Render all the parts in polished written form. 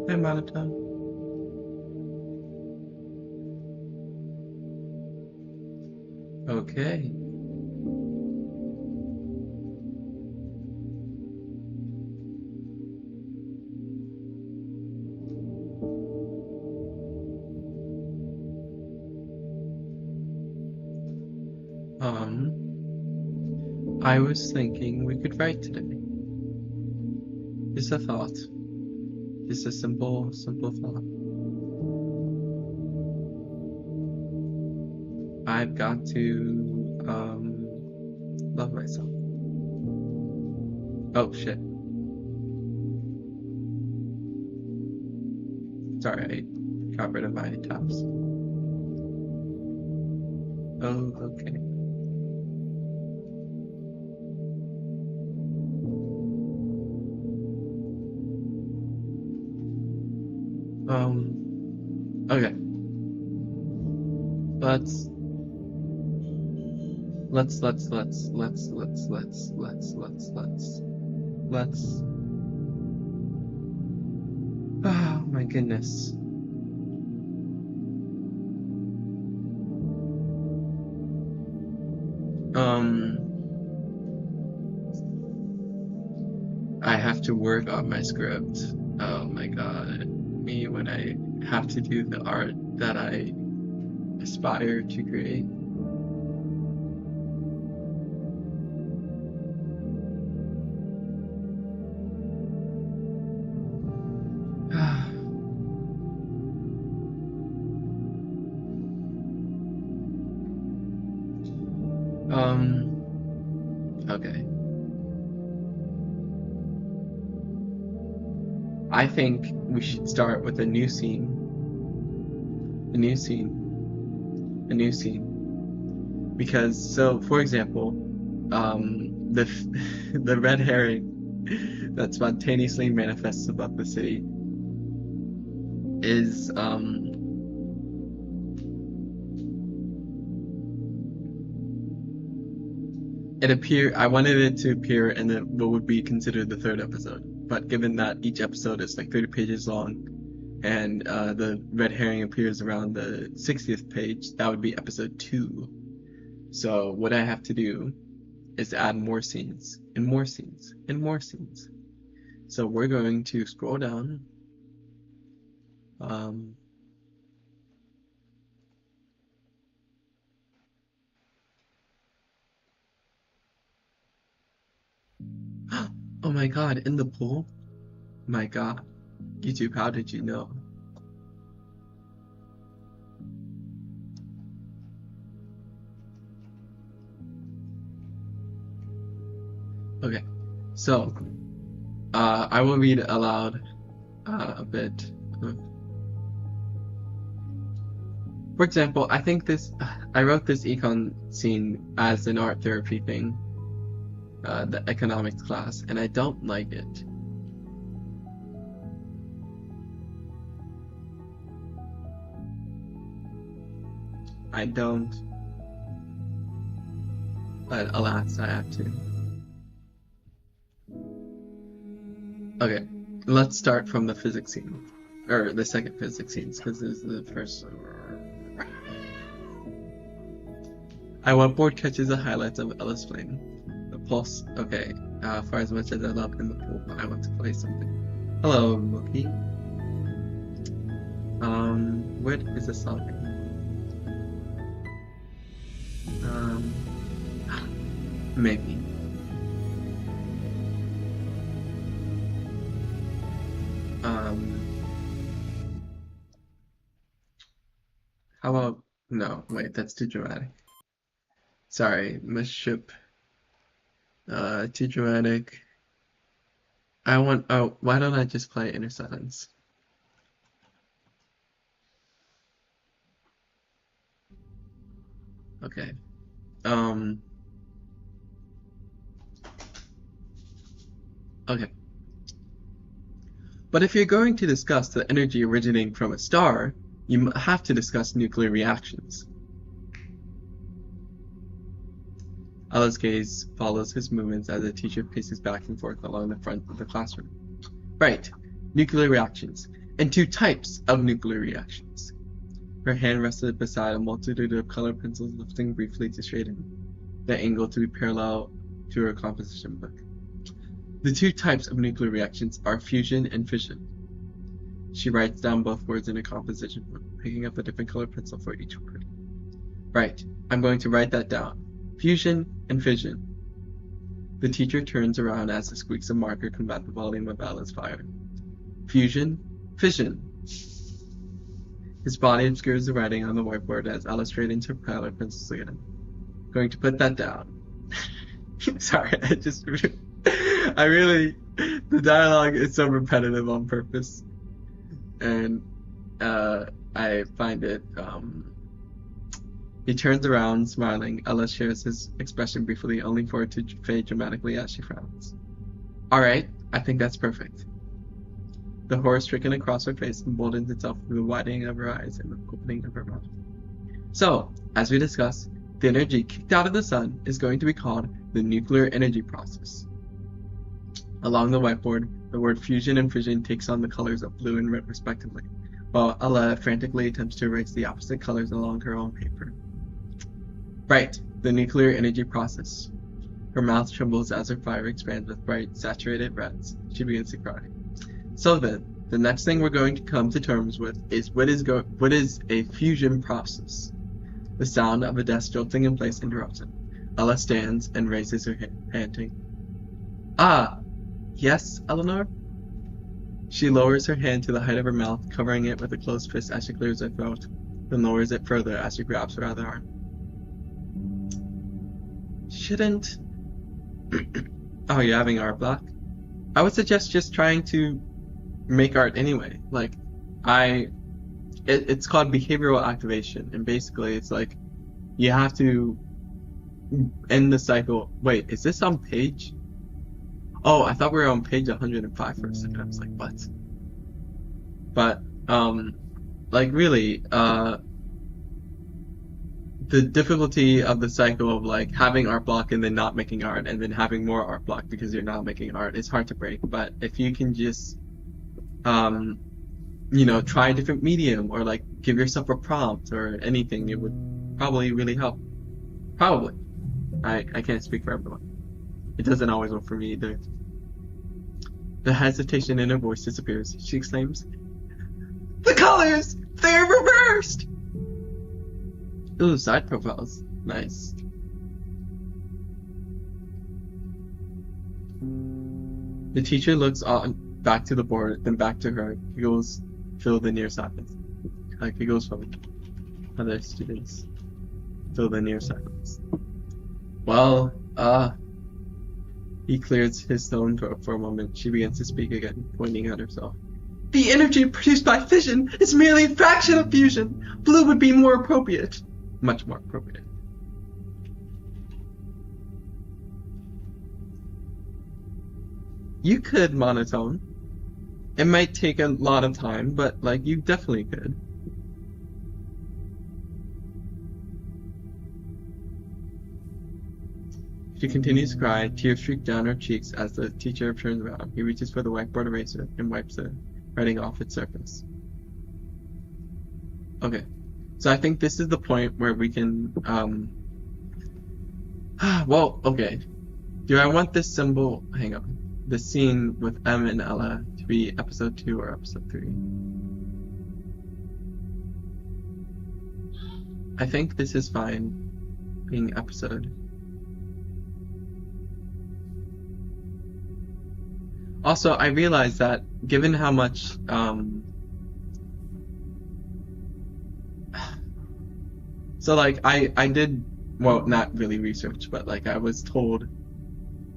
Hi, monotone. Okay. I was thinking we could write today. Just a thought. Just a simple thought. I've got to, love myself. Oh, shit. Sorry, I got rid of my tabs. Oh, okay. Okay. Let's oh my goodness. I have to work on my script. Oh my god. Me when I have to do the art that I aspire to create. Okay. I think we should start with a new scene. A new scene. A new scene. Because, so, for example, the the red herring that spontaneously manifests above the city is I wanted it to appear in what would be considered the third episode, but given that each episode is like 30 pages long and the red herring appears around the 60th page, that would be episode 2. So what I have to do is add more scenes and more scenes and more scenes. So we're going to scroll down. Um, oh my god, in the pool? My god. YouTube, how did you know? Okay, so I will read aloud a bit. For example, I think I wrote this econ scene as an art therapy thing, the economics class, and I don't like it. I don't, but alas, I have to. Okay, let's start from the physics scene, or the second physics scene, because this is the first. I want board catches the highlights of Ella's flame. The pulse. Okay, for as much as I love in the pool, I want to play something. Hello, Mookie. What is the song? Maybe. How about, no, wait, that's too dramatic. Sorry, misship. Too dramatic. Oh, why don't I just play Inner Silence? Okay. Okay. But if you're going to discuss the energy originating from a star, you have to discuss nuclear reactions. Ella's gaze follows his movements as the teacher paces back and forth along the front of the classroom. Right, nuclear reactions. and two types of nuclear reactions. Her hand rested beside a multitude of colored pencils, lifting briefly to straighten the angle to be parallel to her composition book. The two types of nuclear reactions are fusion and fission. She writes down both words in a composition book, picking up a different colored pencil for each word. Right, I'm going to write that down. Fusion and fission. The teacher turns around as the squeaks of marker combat the volume of Ella's fire. Fusion, fission. His body obscures the writing on the whiteboard as Ella straightens her colored pencils again. Going to put that down. Sorry, the dialogue is so repetitive on purpose. And I find it, he turns around, smiling. Ella shares his expression briefly, only for it to fade dramatically as she frowns. Alright, I think that's perfect. The horror stricken across her face emboldens itself through the widening of her eyes and the opening of her mouth. So, as we discussed, the energy kicked out of the sun is going to be called the nuclear energy process. Along the whiteboard, the word fusion and fission takes on the colors of blue and red respectively, while Ella frantically attempts to erase the opposite colors along her own paper. Right, the nuclear energy process. Her mouth trembles as her fire expands with bright, saturated reds. She begins to cry. So then, the next thing we're going to come to terms with is what is a fusion process. The sound of a desk jolting in place interrupts him. Ella stands and raises her hand, panting. Ah, yes, Eleanor? She lowers her hand to the height of her mouth, covering it with a closed fist as she clears her throat, then lowers it further as she grabs her other arm. Shouldn't... Oh, you're having art block? I would suggest just trying to make art anyway. Like, it's called behavioral activation, and basically it's like, you have to end the cycle. Wait, is this on page? Oh, I thought we were on page 105 for a second. I was like, what? But, like really, the difficulty of the cycle of like having art block and then not making art and then having more art block because you're not making art is hard to break. But if you can just, you know, try a different medium or like give yourself a prompt or anything, it would probably really help. Probably. I can't speak for everyone. It doesn't always work for me either. The hesitation in her voice disappears. She exclaims, "The colors! They're reversed!" Ooh, side profiles. Nice. The teacher looks on back to the board, then back to her. Giggles fill the near silence. Giggles from other students fill the near silence. Well, he clears his throat for a moment. She begins to speak again, pointing at herself. The energy produced by fission is merely a fraction of fusion. Blue would be more appropriate. Much more appropriate. You could monotone. It might take a lot of time, but like you definitely could. She continues to cry, tears streak down her cheeks as the teacher turns around. He reaches for the whiteboard eraser and wipes the writing off its surface. Okay, so I think this is the point where we can, well, okay. Do I want this symbol, hang on, the scene with M and Ella to be episode 2 or episode 3? I think this is fine being episode. Also, I realized that given how much, so like I did, well, not really research, but like I was told,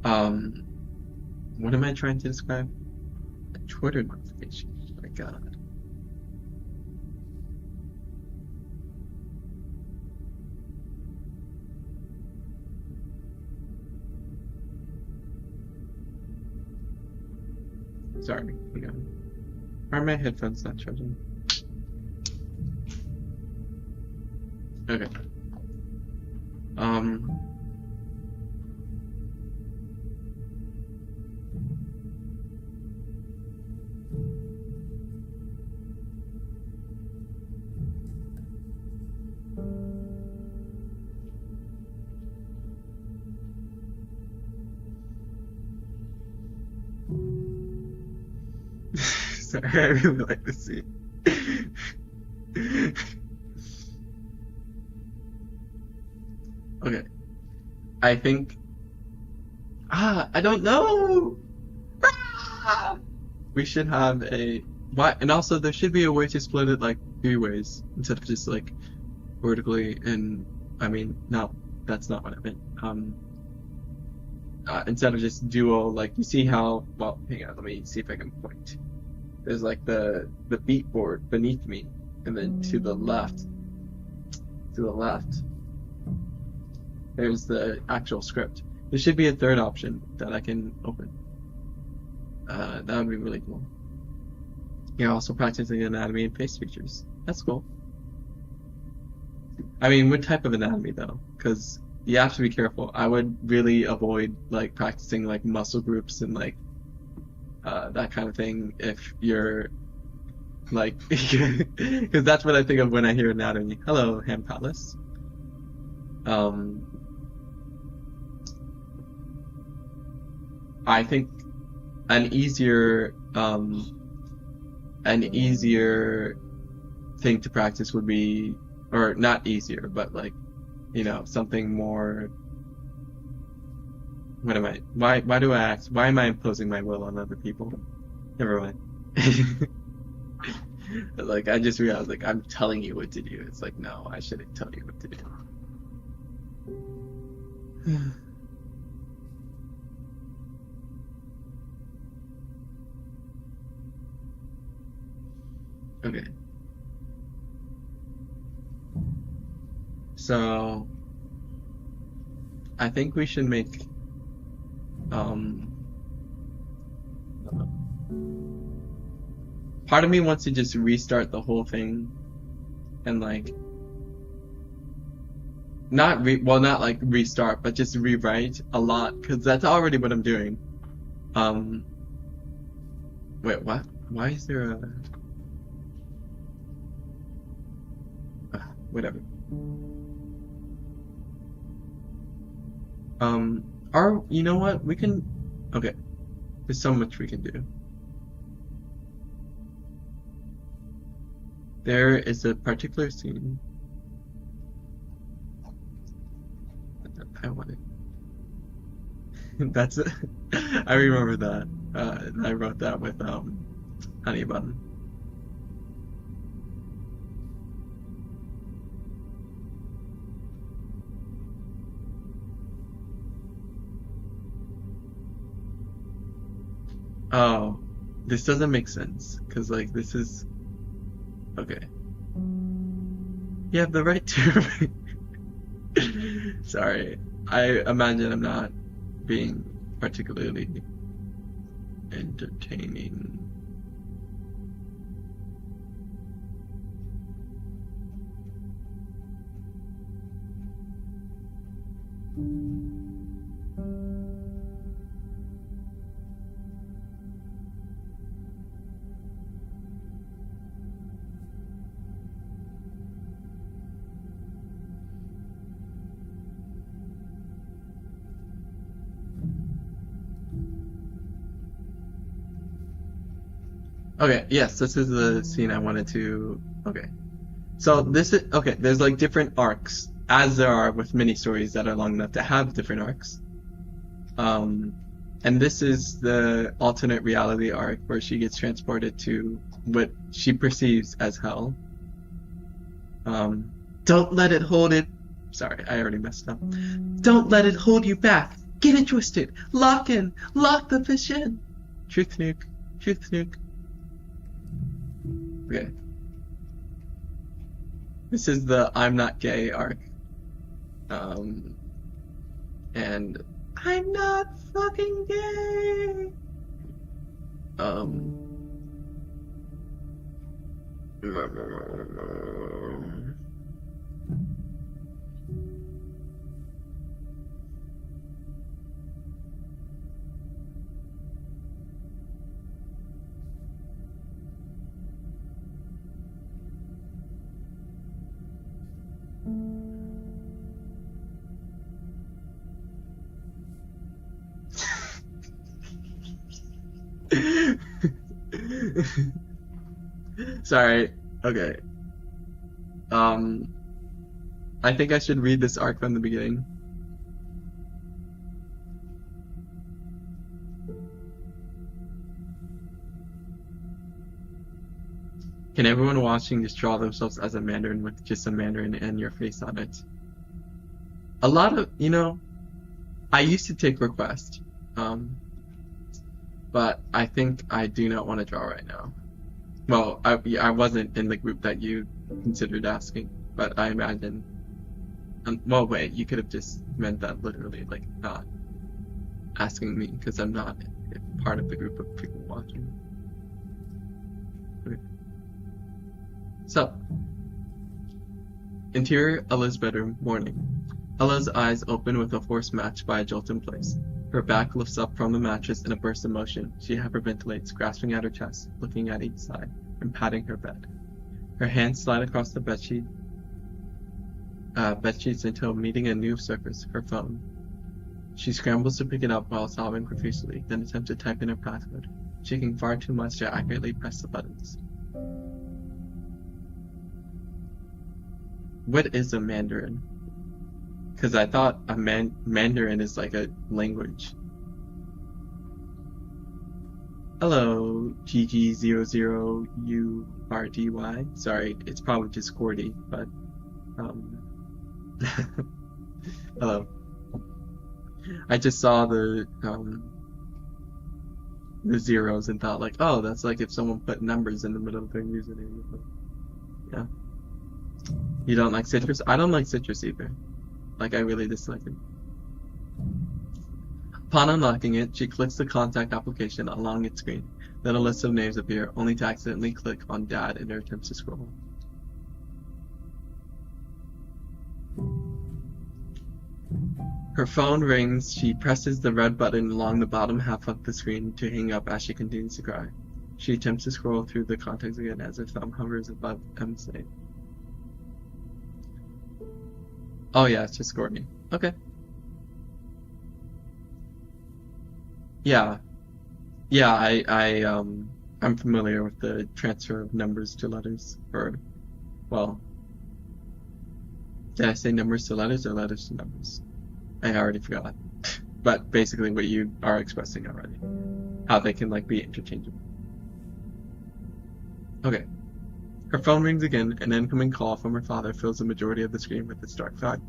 what am I trying to describe? A Twitter notification. Oh my god. Sorry, hang on. Why are my headphones not charging? Okay. Sorry, I really like this scene. Okay, I think. I don't know. Ah! We should have a why, and also there should be a way to split it like three ways instead of just like vertically. And I mean, no, that's not what I meant. Instead of just dual, like you see how. Well, hang on, let me see if I can point. There's like the beat board beneath me, and then to the left, there's the actual script. There should be a third option that I can open. That would be really cool. You're also practicing anatomy and face features. That's cool. I mean, what type of anatomy though? Because you have to be careful. I would really avoid like practicing like muscle groups and like that kind of thing if you're like, because that's what I think of when I hear anatomy. Hello, Ham Palace. Um, I think an easier an easier thing to practice would be, or not easier, but like, something more. What am I? Why do I ask? Why am I imposing my will on other people? Never mind. Like I just realized, like I'm telling you what to do. It's like no, I shouldn't tell you what to do. Okay. So I think we should make um part of me wants to just restart the whole thing and like not like restart, but just rewrite a lot because that's already what I'm doing. Um Wait, what? Why is there a whatever. Or you know what? We can. Okay, there's so much we can do. There is a particular scene. I want it. That's it. I remember that. I wrote that with Honey Bun. Oh, this doesn't make sense because like this is okay. You have the right to. Sorry, I imagine I'm not being particularly entertaining. Okay, yes, this is the scene I wanted to. Okay, so this is okay. There's like different arcs, as there are with mini stories that are long enough to have different arcs. Um, and this is the alternate reality arc where she gets transported to what she perceives as hell. Don't let it hold it. Sorry, I already messed up. Don't let it hold you back. Get it twisted. Lock in. Lock the fish in. Truth nuke. Truth nuke. Okay. This is the I'm not gay arc. And I'm not fucking gay. Um. Sorry. Okay. Um, I think I should read this arc from the beginning. Can everyone watching just draw themselves as a Mandarin with just a Mandarin and your face on it? A lot of, I used to take requests, but I think I do not want to draw right now. Well, I wasn't in the group that you considered asking, but I imagine. Well, wait, you could have just meant that literally, like not asking me because I'm not part of the group of people watching. Okay. So, interior Ella's bedroom, morning. Ella's eyes open with a forced match by a jolt in place. Her back lifts up from the mattress in a burst of motion. She hyperventilates, grasping at her chest, looking at each side, and patting her bed. Her hands slide across the bedsheets until meeting a new surface, her phone. She scrambles to pick it up while sobbing profusely, then attempts to type in her password, shaking far too much to accurately press the buttons. What is a Mandarin? Because I thought a Mandarin is like a language. Hello, GG00URDY. Sorry, it's probably just Cordy, but hello. I just saw the zeros and thought like, oh, that's like if someone put numbers in the middle of their username. Yeah. You don't like citrus? I don't like citrus either. Like, I really dislike it. Upon unlocking it, she clicks the contact application along its screen. Then a list of names appear, only to accidentally click on Dad in her attempts to scroll. Her phone rings. She presses the red button along the bottom half of the screen to hang up as she continues to cry. She attempts to scroll through the contacts again as her thumb hovers above M's name. Oh yeah, it's just Courtney. Okay. Yeah. Yeah, I'm familiar with the transfer of numbers to letters. Or, well, did I say numbers to letters or letters to numbers? I already forgot. But basically what you are expressing already. How they can like be interchangeable. Okay. Her phone rings again. An incoming call from her father fills the majority of the screen with its dark fog.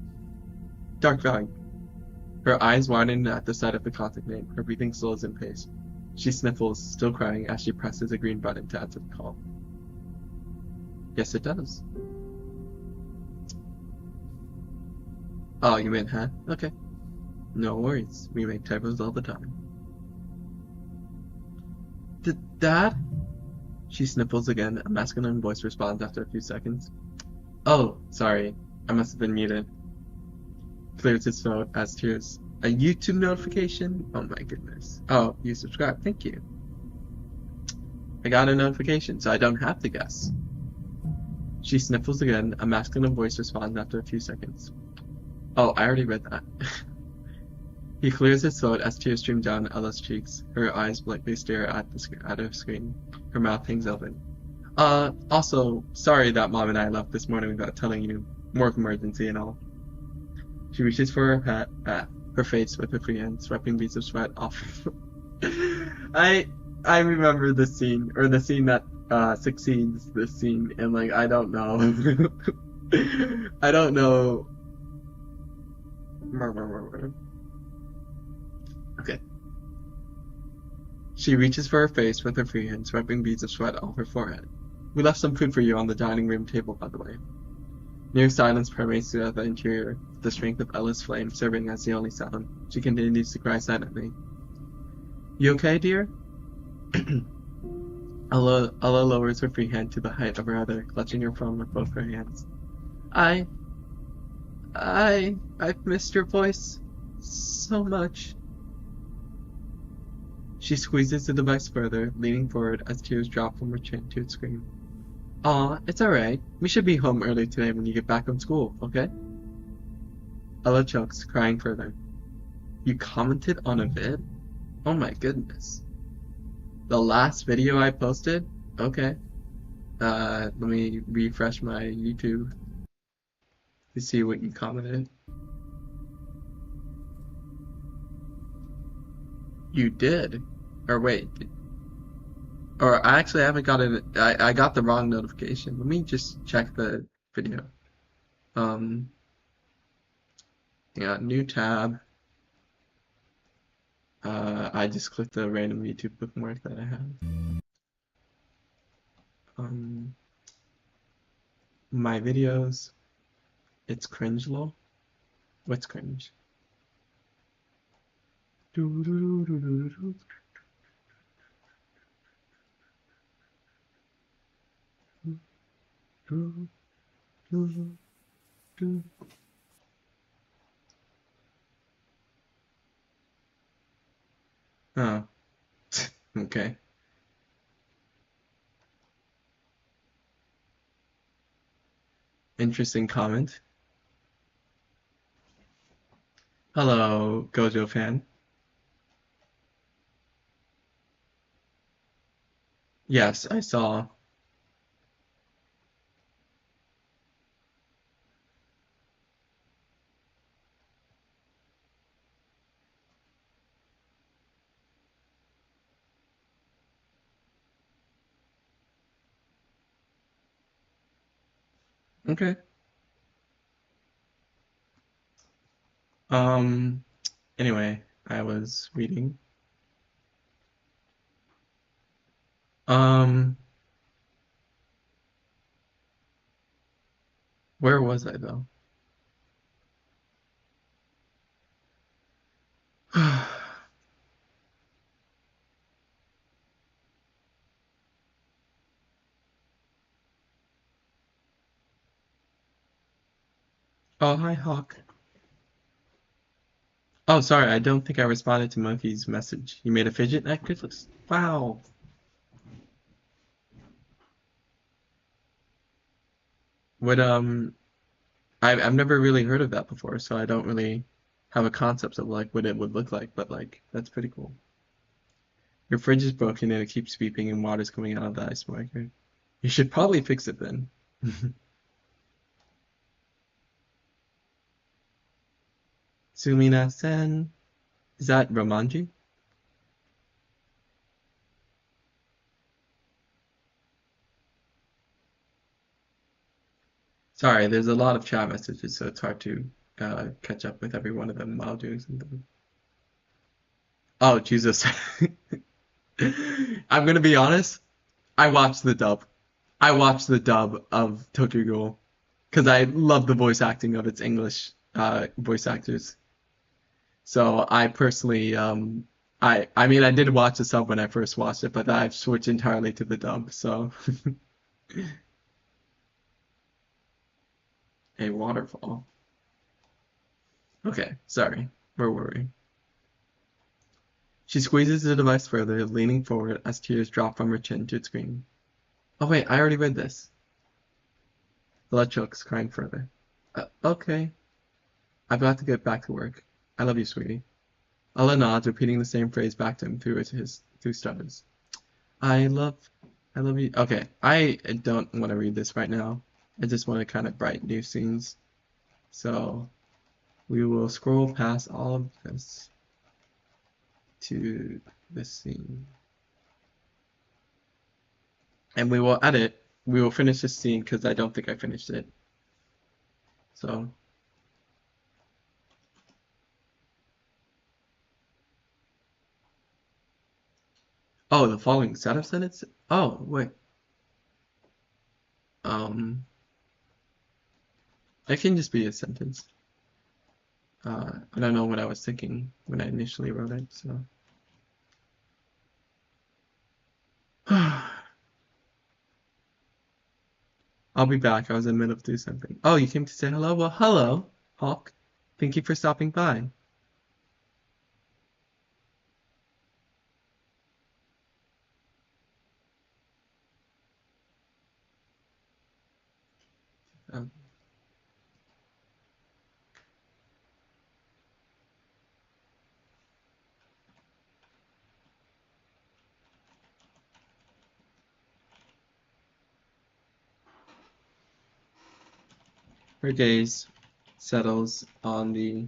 Her eyes widen at the sight of the contact name. Her breathing slows in pace. She sniffles, still crying, as she presses a green button to answer the call. Yes, it does. Oh, you meant huh? Okay. No worries. We make typos all the time. Dad? She sniffles again. A masculine voice responds after a few seconds. Oh, sorry. I must have been muted. Clears his throat as tears. A YouTube notification? Oh my goodness. Oh, you subscribed. Thank you. I got a notification, so I don't have to guess. She sniffles again. A masculine voice responds after a few seconds. Oh, I already read that. He clears his throat as tears stream down Ella's cheeks. Her eyes blankly stare at her screen. Her mouth hangs open. Also, sorry that Mom and I left this morning without telling you. Work emergency and all. She reaches for her face with her free hand, swiping beads of sweat off. I remember this scene, or the scene that succeeds this scene, and like I don't know. I don't know. Okay. She reaches for her face with her free hand, swiping beads of sweat off her forehead. We left some food for you on the dining room table, by the way. Near silence permeates throughout the interior, the strength of Ella's flame serving as the only sound. She continues to cry silently. You okay, dear? Ella lowers her free hand to the height of her other, clutching her phone with both her hands. I've missed your voice so much. She squeezes the device further, leaning forward as tears drop from her chin to its screen. Aw, it's alright. We should be home early today when you get back from school, okay? Ella chokes, crying further. You commented on a vid? Oh my goodness. The last video I posted? Okay. Let me refresh my YouTube to see what you commented. You did. Or wait. Or I actually haven't got it. I got the wrong notification. Let me just check the video. Um, yeah, new tab. I just clicked the random YouTube bookmark that I have. Um, my videos. It's cringe lol. What's cringe? Oh, okay. Interesting comment. Hello, Gojo fan. Yes, I saw. Okay. Um, anyway, I was reading. Um, where was I though? Oh, hi, Hawk. Oh, sorry, I don't think I responded to Monkey's message. You made a fidget necklace? Wow. What, I've never really heard of that before, so I don't really have a concept of like what it would look like, but like, that's pretty cool. Your fridge is broken and it keeps beeping and water's coming out of the ice maker. You should probably fix it then. Sumina-sen. Is that Romanji? Sorry, there's a lot of chat messages, so it's hard to catch up with every one of them while doing something. Oh, Jesus. I'm gonna be honest. I watched the dub. I watched the dub of Tokyo Ghoul because I love the voice acting of its English voice actors. So I personally, I mean, I did watch the sub when I first watched it, but I've switched entirely to the dub. So a waterfall. Okay, sorry. Where were we? She squeezes the device further, leaning forward as tears drop from her chin to screen. Oh wait, I already read this. Blood chokes, crying further. Okay, I've got to get back to work. I love you, sweetie. Ella nods, repeating the same phrase back to him through stutters. I love, I love you. Okay, I don't want to read this right now. I just want to kind of brighten new scenes. So we will scroll past all of this to this scene, and we will edit. We will finish this scene because I don't think I finished it. So, oh, the following set of sentences. Oh, wait. Um, it can just be a sentence. I don't know what I was thinking when I initially wrote it. So, I'll be back. I was in the middle of doing something. Oh, you came to say hello? Well, hello, Hawk. Thank you for stopping by. Um, Her gaze settles on the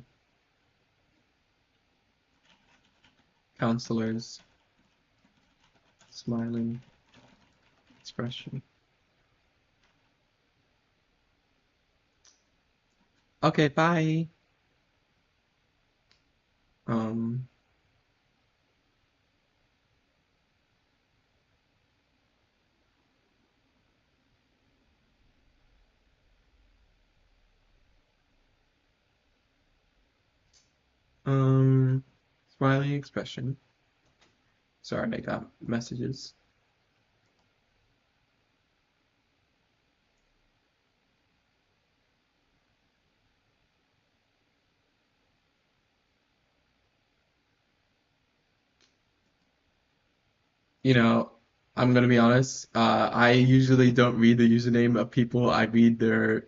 counselor's smiling expression. Okay, bye. Um, um, Smiling expression. Sorry, I got messages. You know, I'm gonna be honest. I usually don't read the username of people. I read or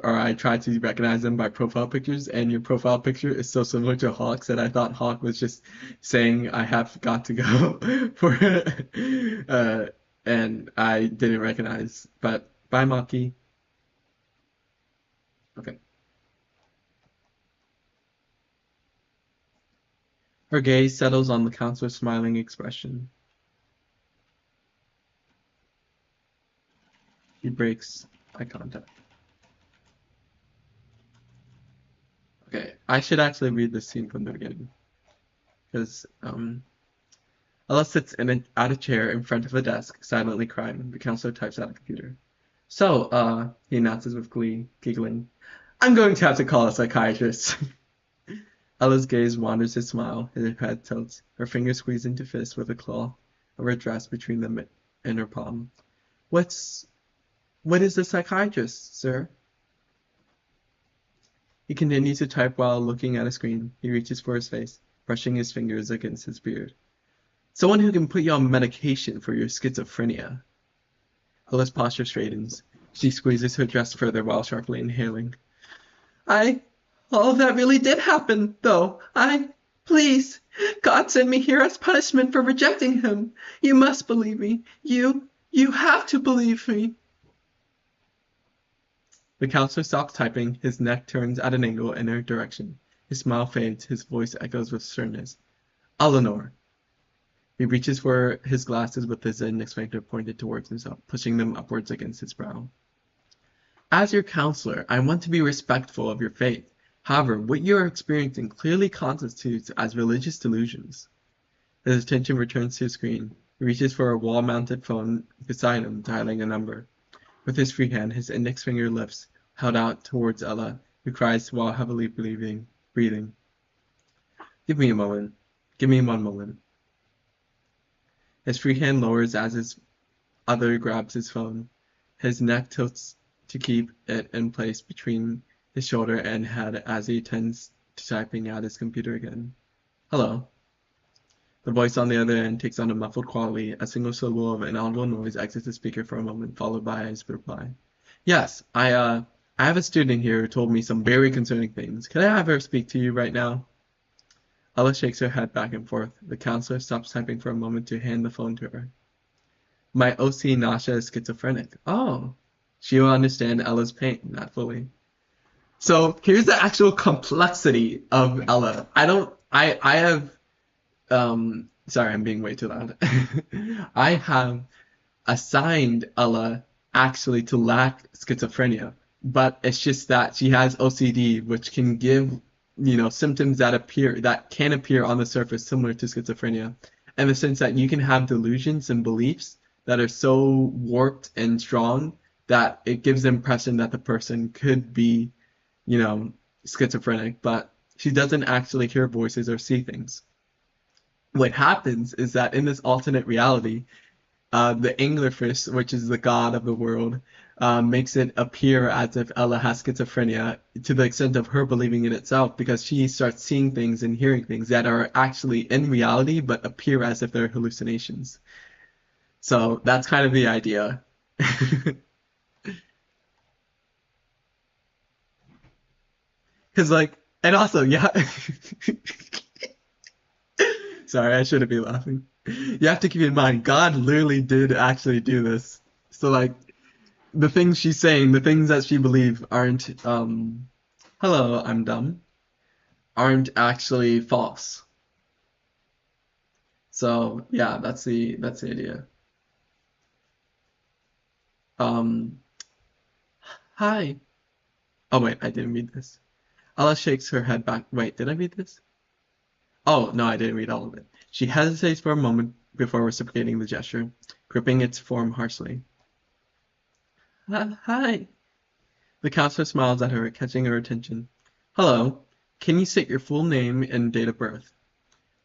I try to recognize them by profile pictures. And your profile picture is so similar to Hawk's that I thought Hawk was just saying I have got to go for, uh, and I didn't recognize. But bye, Maki. Okay. Her gaze settles on the counselor's smiling expression. He breaks eye contact. Okay, I should actually read this scene from the beginning because Ella sits at a chair in front of a desk, silently crying. The counselor types at a computer. So, he announces with glee, giggling, I'm going to have to call a psychiatrist. Ella's gaze wanders his smile, her head tilts, her fingers squeeze into fists with a claw of her dress between them and her palm. What is the psychiatrist, sir? He continues to type while looking at a screen. He reaches for his face, brushing his fingers against his beard. Someone who can put you on medication for your schizophrenia. Ella's posture straightens. She squeezes her dress further while sharply inhaling. All of that really did happen, though. Please, God sent me here as punishment for rejecting him. You must believe me. You have to believe me. The counselor stops typing, his neck turns at an angle in her direction. His smile fades, his voice echoes with sternness. Eleanor. He reaches for his glasses with his index finger pointed towards himself, pushing them upwards against his brow. As your counselor, I want to be respectful of your faith. However, what you are experiencing clearly constitutes as religious delusions. His attention returns to his screen. He reaches for a wall-mounted phone beside him, dialing a number. With his free hand, his index finger lifts, held out towards Ella, who cries while heavily breathing. Give me a moment. Give me one moment. His free hand lowers as his other grabs his phone. His neck tilts to keep it in place between his shoulder and head as he attends to typing at his computer again. Hello. The voice on the other end takes on a muffled quality. A single syllable of inaudible noise exits the speaker for a moment, followed by his reply. Yes, I have a student here who told me some very concerning things. Can I have her speak to you right now? Ella shakes her head back and forth. The counselor stops typing for a moment to hand the phone to her. My OC Nasha is schizophrenic. Oh. She will understand Ella's pain, not fully. So here's the actual complexity of Ella. I have, sorry, I'm being way too loud. I have assigned Ella actually to lack schizophrenia, but it's just that she has OCD, which can give, symptoms that can appear on the surface similar to schizophrenia, in the sense that you can have delusions and beliefs that are so warped and strong that it gives the impression that the person could be, schizophrenic, but she doesn't actually hear voices or see things. What happens is that in this alternate reality, the anglerfish, which is the god of the world, makes it appear as if Ella has schizophrenia to the extent of her believing in itself, because she starts seeing things and hearing things that are actually in reality but appear as if they're hallucinations. So that's kind of the idea. Because, and also, yeah. Sorry, I shouldn't be laughing. You have to keep in mind, God literally did actually do this. So, the things she's saying, the things that she believes aren't hello, I'm dumb, aren't actually false. So yeah, that's the idea. Um, hi. Oh wait, I didn't read this. Ella shakes her head back. Wait, did I read this? Oh no, I didn't read all of it. She hesitates for a moment before reciprocating the gesture, gripping its form harshly. Hi. The counselor smiles at her, catching her attention. Hello. Can you state your full name and date of birth?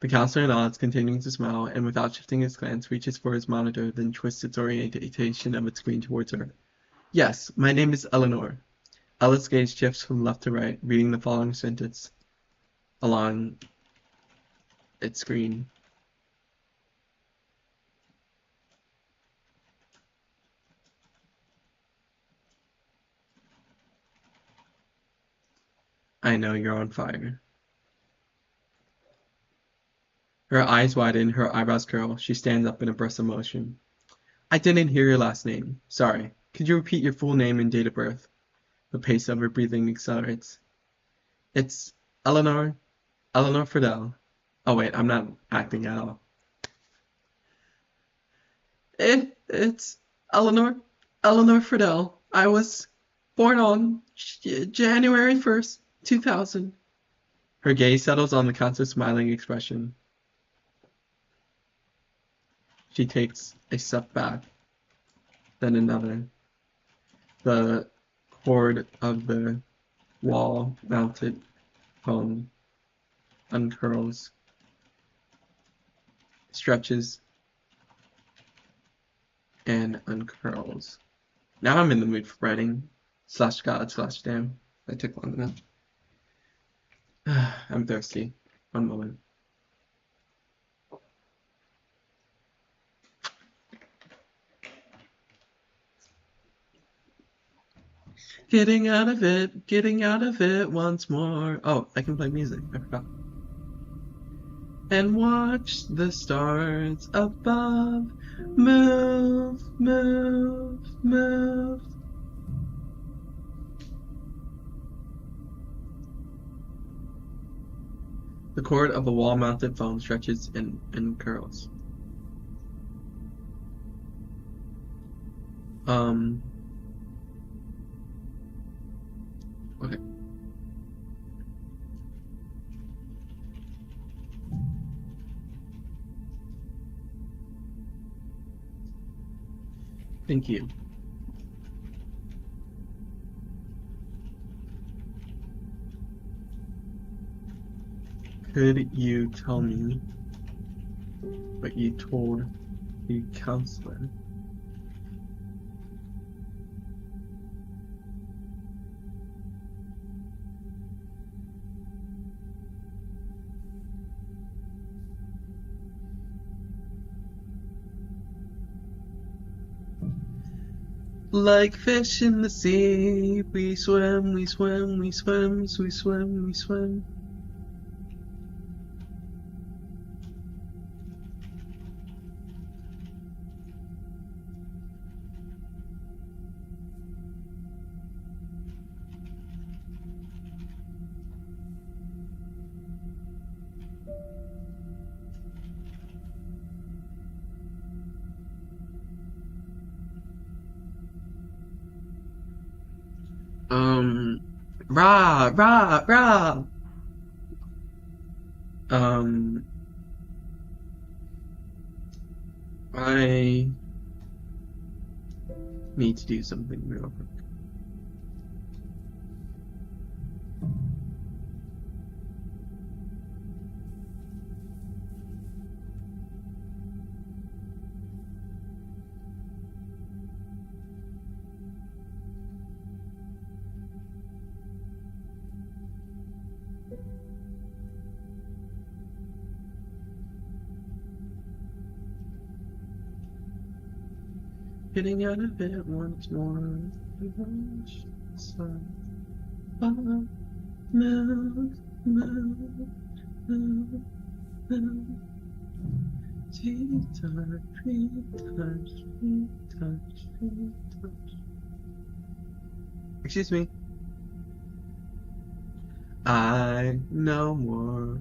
The counselor nods, continuing to smile, and without shifting his glance, reaches for his monitor, then twists its orientation of its screen towards her. Yes, my name is Eleanor. Ella's gaze shifts from left to right, reading the following sentence along its screen. I know you're on fire. Her eyes widen, her eyebrows curl. She stands up in a burst of emotion. I didn't hear your last name. Sorry. Could you repeat your full name and date of birth? The pace of her breathing accelerates. It's Eleanor Friedel. Oh wait, I'm not acting at all. It's Eleanor Friedel. I was born on January 1st, 2000. Her gaze settles on the counselor's smiling expression. She takes a step back, then another. The cord of the wall-mounted phone uncurls, stretches, and uncurls. Now I'm in the mood for writing. /God/damn. That took long enough. I'm thirsty. One moment. Getting out of it once more. Oh, I can play music. I forgot. And watch the stars above move, move, move. The cord of a wall-mounted phone stretches and curls. Okay. Thank you. Could you tell me what you told the counselor? Like fish in the sea, we swim, we swim, we swim, we swim, we swim. Rah, rah, rah. I need to do something real quick. Getting out of it once more. Move, move, move, move, move. Tea time, free touch, free touch, free touch. Excuse me. I know more.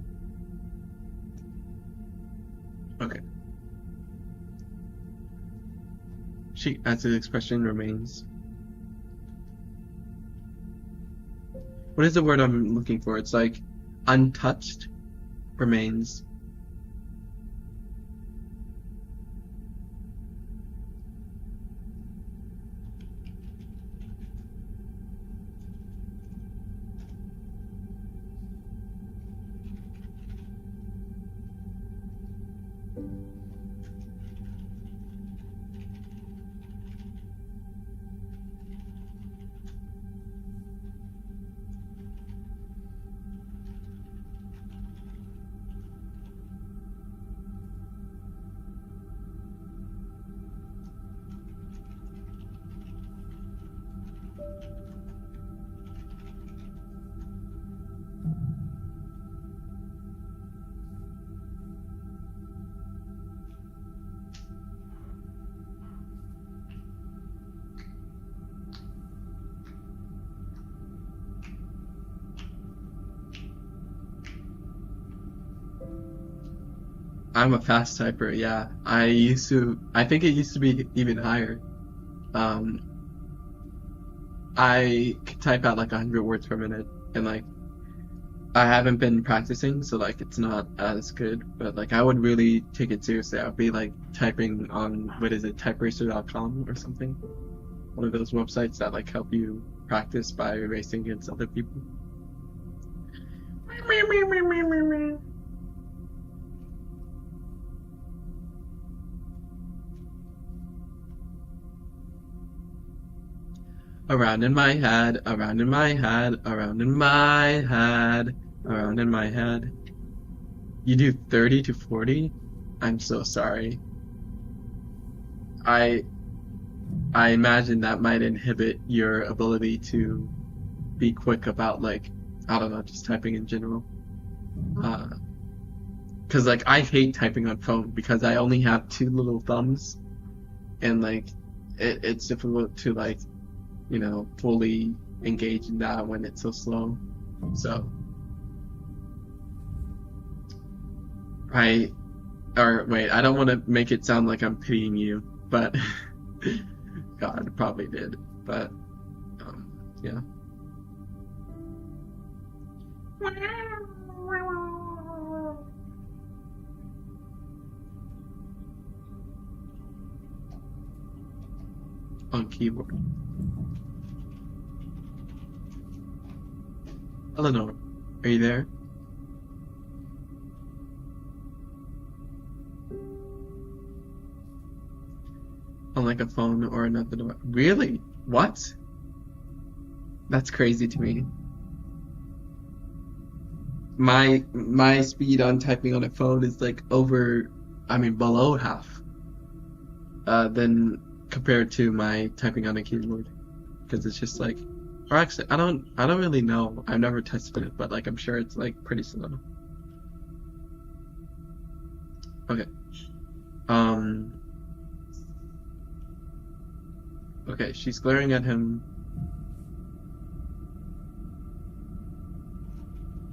Okay. She, as the expression remains. What is the word I'm looking for? It's like untouched remains. I'm a fast typer, yeah. I think it used to be even higher. Um, I could type out like 100 words per minute, and like, I haven't been practicing, so like, it's not as good, but like, I would really take it seriously. I would be like typing on, what is it, typeracer.com or something? One of those websites that like help you practice by racing against other people. Around in my head, around in my head, around in my head, around in my head. You do 30 to 40? I'm so sorry. I I imagine that might inhibit your ability to be quick about like, I don't know, just typing in general. Uh, 'Cause like I hate typing on phone because I only have two little thumbs and like it's difficult to like, fully engage in that when it's so slow. So I, or wait, I don't want to make it sound like I'm pitying you, but God probably did. But yeah. On keyboard. Eleanor, are you there? On like a phone or another device. Really? What? That's crazy to me. My speed on typing on a phone is like over, I mean below half, than compared to my typing on a keyboard. Because it's just like, or actually, I don't really know. I've never tested it, but like I'm sure it's like pretty slow. Okay. Um. Okay, she's glaring at him.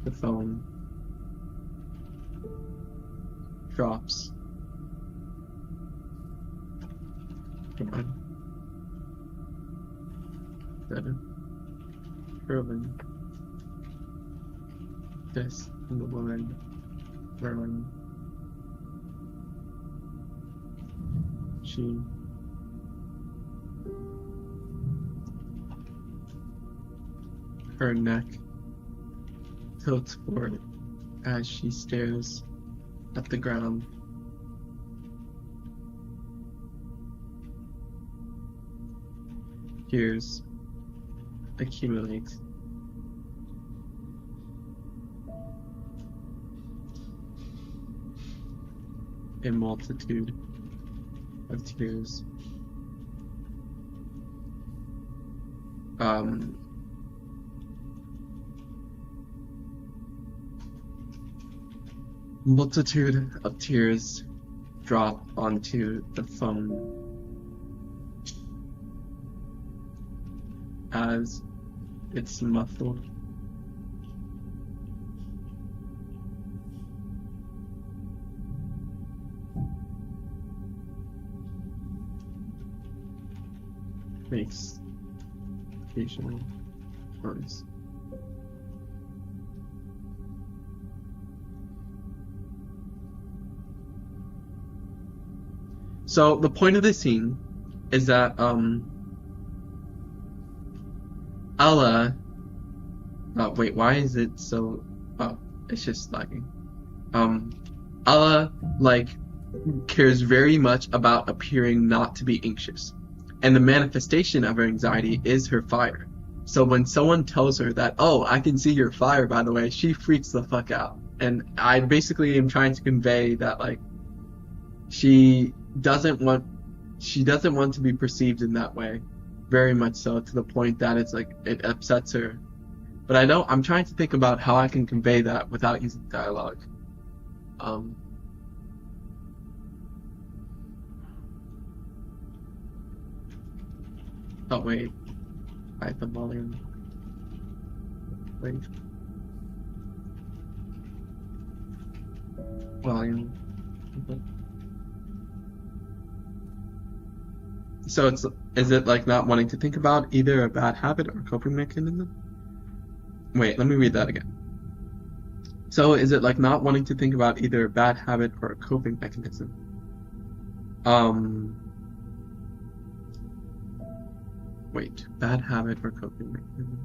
The phone drops. Come on. Seven. Curling. This in the line. Curling. She. Her neck tilts forward as she stares at the ground. Tears accumulate. A multitude of tears. Multitude of tears drop onto the phone as It's muffled. Makes occasional noise. So the point of this scene is that Ella. Oh wait, why is it so? Oh, it's just lagging. Ella like cares very much about appearing not to be anxious, and the manifestation of her anxiety is her fire. So when someone tells her that, oh, I can see your fire, by the way, she freaks the fuck out. And I basically am trying to convey that like she doesn't want to be perceived in that way, very much so, to the point that it's like it upsets her. But I'm trying to think about how I can convey that without using dialogue. Oh wait, I have the volume. Wait. Volume. So is it like not wanting to think about either a bad habit or coping mechanism? Wait, let me read that again. So is it like not wanting to think about either a bad habit or a coping mechanism? Wait, bad habit or coping mechanism?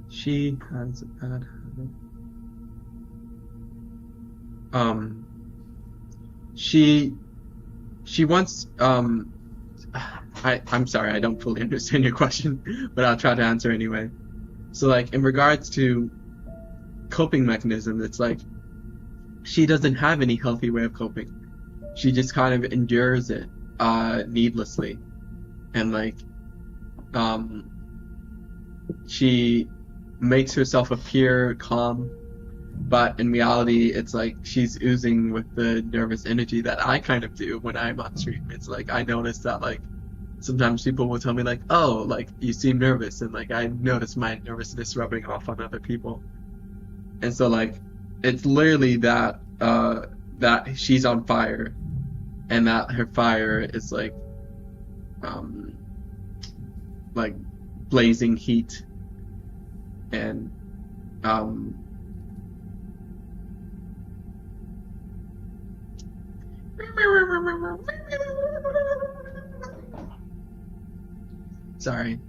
She has a bad habit. She wants, I'm sorry, I don't fully understand your question, but I'll try to answer anyway. So like in regards to coping mechanism, it's like she doesn't have any healthy way of coping. She just kind of endures it needlessly, and like she makes herself appear calm, but in reality it's like she's oozing with the nervous energy that I kind of do when I'm on stream. It's like I notice that like sometimes people will tell me like, oh, like you seem nervous, and like I notice my nervousness rubbing off on other people. And so like it's literally that that she's on fire, and that her fire is like blazing heat, and sorry,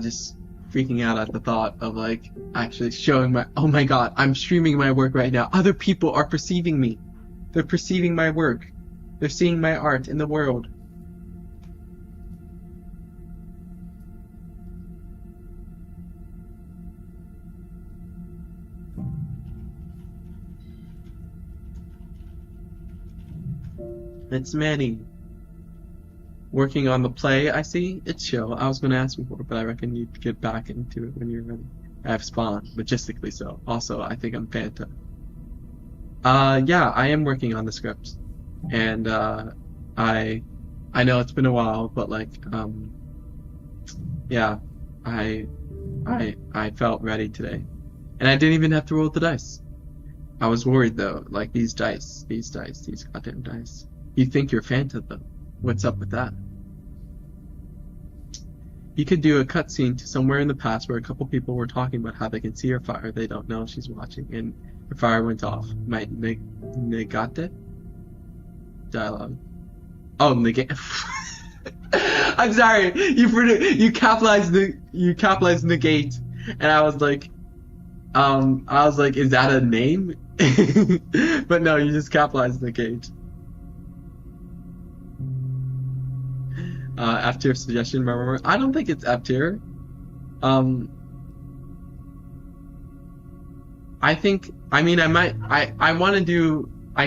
just freaking out at the thought of like actually showing my, oh my god, I'm streaming my work right now. Other people are perceiving me. They're perceiving my work. They're seeing my art in the world. It's Manny. Working on the play, I see. It's chill. I was going to ask before, but I reckon you'd get back into it when you're ready. I have Spawn, logistically so. Also, I think I'm Fanta. Yeah, I am working on the script. And, I know it's been a while, but like, yeah, I felt ready today. And I didn't even have to roll the dice. I was worried though, like these goddamn dice. You think you're Fanta though. What's up with that? You could do a cutscene to somewhere in the past where a couple people were talking about how they can see her fire. They don't know she's watching, and her fire went off. Might negate? Dialogue. Oh, negate. I'm sorry. You capitalized negate, and I was like, is that a name? But no, you just capitalized negate. F tier suggestion, remember? I don't think it's F tier. I think, I mean, I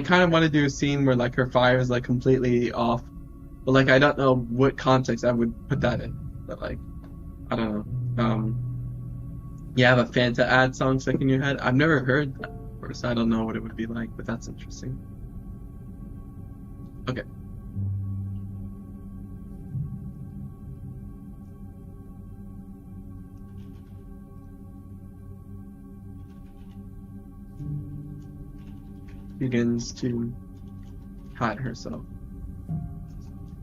kind of want to do a scene where like her fire is like completely off, but like I don't know what context I would put that in. But like, I don't know. You have a Fanta ad song stuck in your head? I've never heard that before, so I don't know what it would be like, but that's interesting. Okay. begins to pat herself.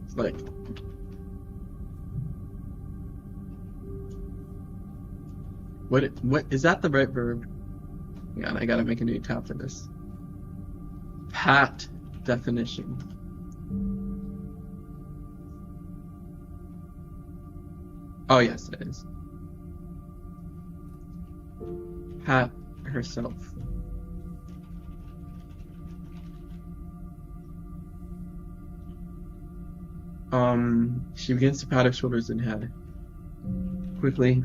It's like, what is that the right verb? Yeah, I gotta make a new tab for this. Pat definition. Oh yes, it is. Pat herself. She begins to pat her shoulders and head. Quickly.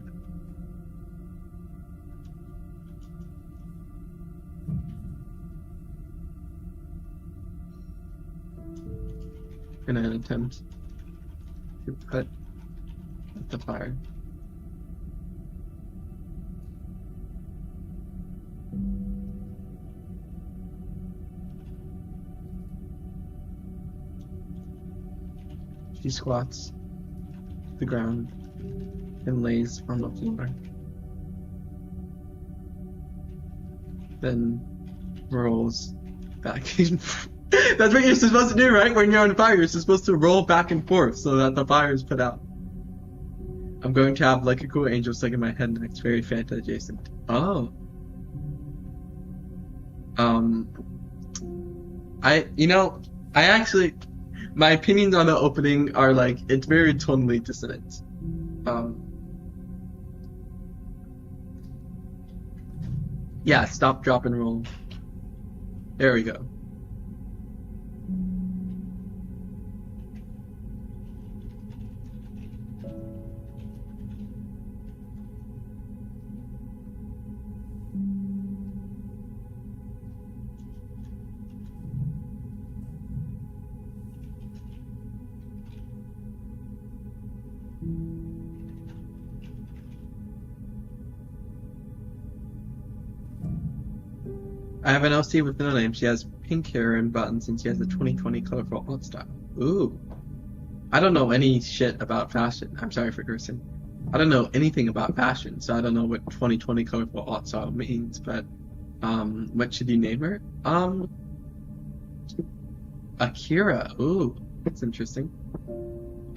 In an attempt to put out the fire. She squats to the ground and lays on the floor. Then rolls back in. That's what you're supposed to do, right? When you're on fire, you're supposed to roll back and forth so that the fire is put out. I'm going to have like a cool angel stuck in my head next, very Fanta adjacent. Oh. I actually, my opinions on the opening are like, it's very tonally dissonant. Yeah, stop, drop, and roll. There we go. I have an LC with no name. She has pink hair and buttons, and she has a 2020 colorful alt style. Ooh. I don't know any shit about fashion. I'm sorry for cursing. I don't know anything about fashion, so I don't know what 2020 colorful alt style means, but, what should you name her? Akira. Ooh, that's interesting.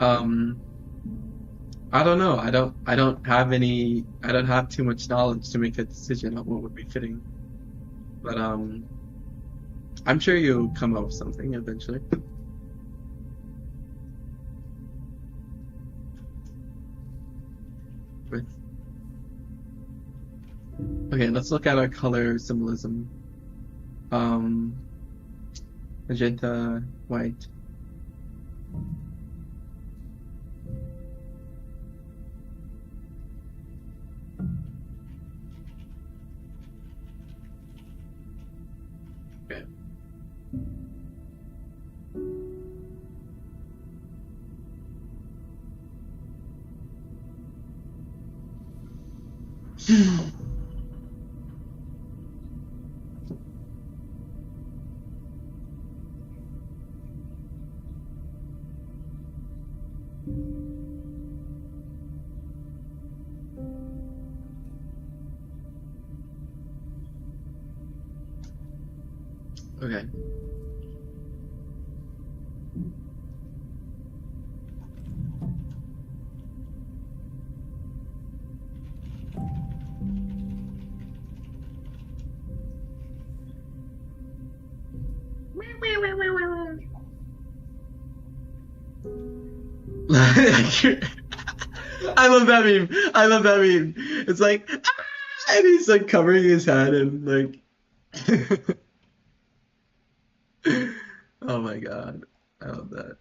I don't know. I don't have too much knowledge to make a decision on what would be fitting. But I'm sure you'll come up with something eventually. Okay, let's look at our color symbolism. Magenta, white. Okay. Okay. I love that meme. I love that meme. It's like, "Ah!" And he's like covering his head and like. Oh my god, I love that.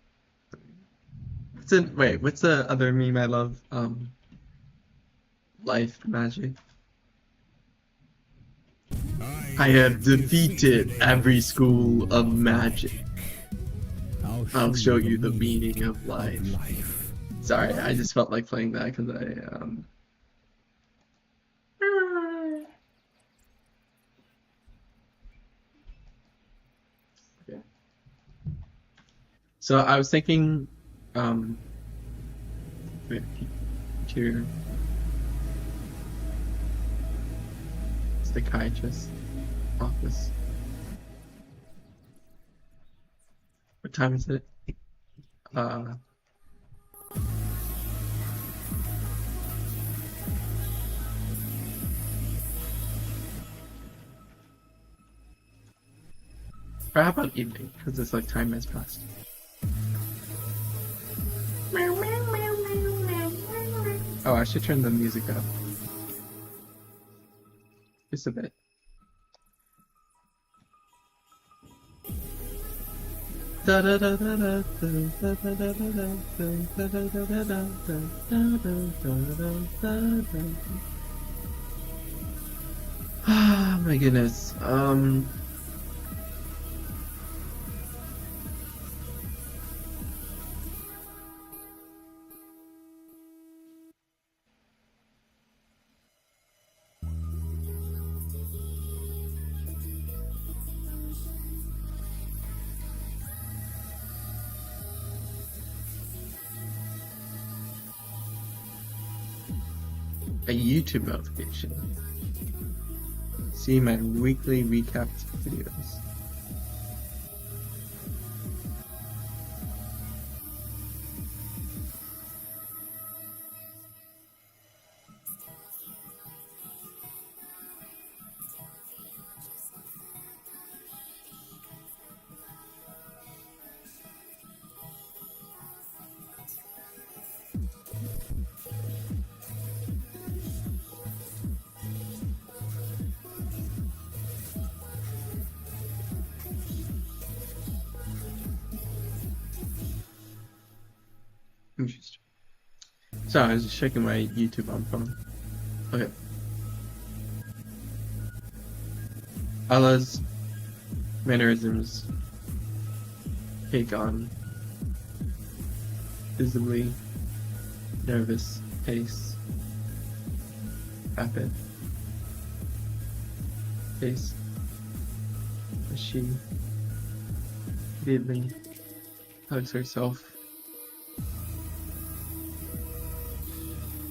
What's the other meme I love? Life magic. I have defeated every school of magic. I'll show you the meaning of life. Sorry, I just felt like playing that because Okay. So I was thinking, to psychiatrist office. What time is it? Or how about evening? Because it's like time has passed. Oh, I should turn the music up. Just a bit. Ah, my goodness. A YouTube notification. See my weekly recapped videos. Interesting. So I was just checking my YouTube on phone. Okay. Allah's mannerisms take on visibly nervous pace, rapid pace, as she immediately hugs herself.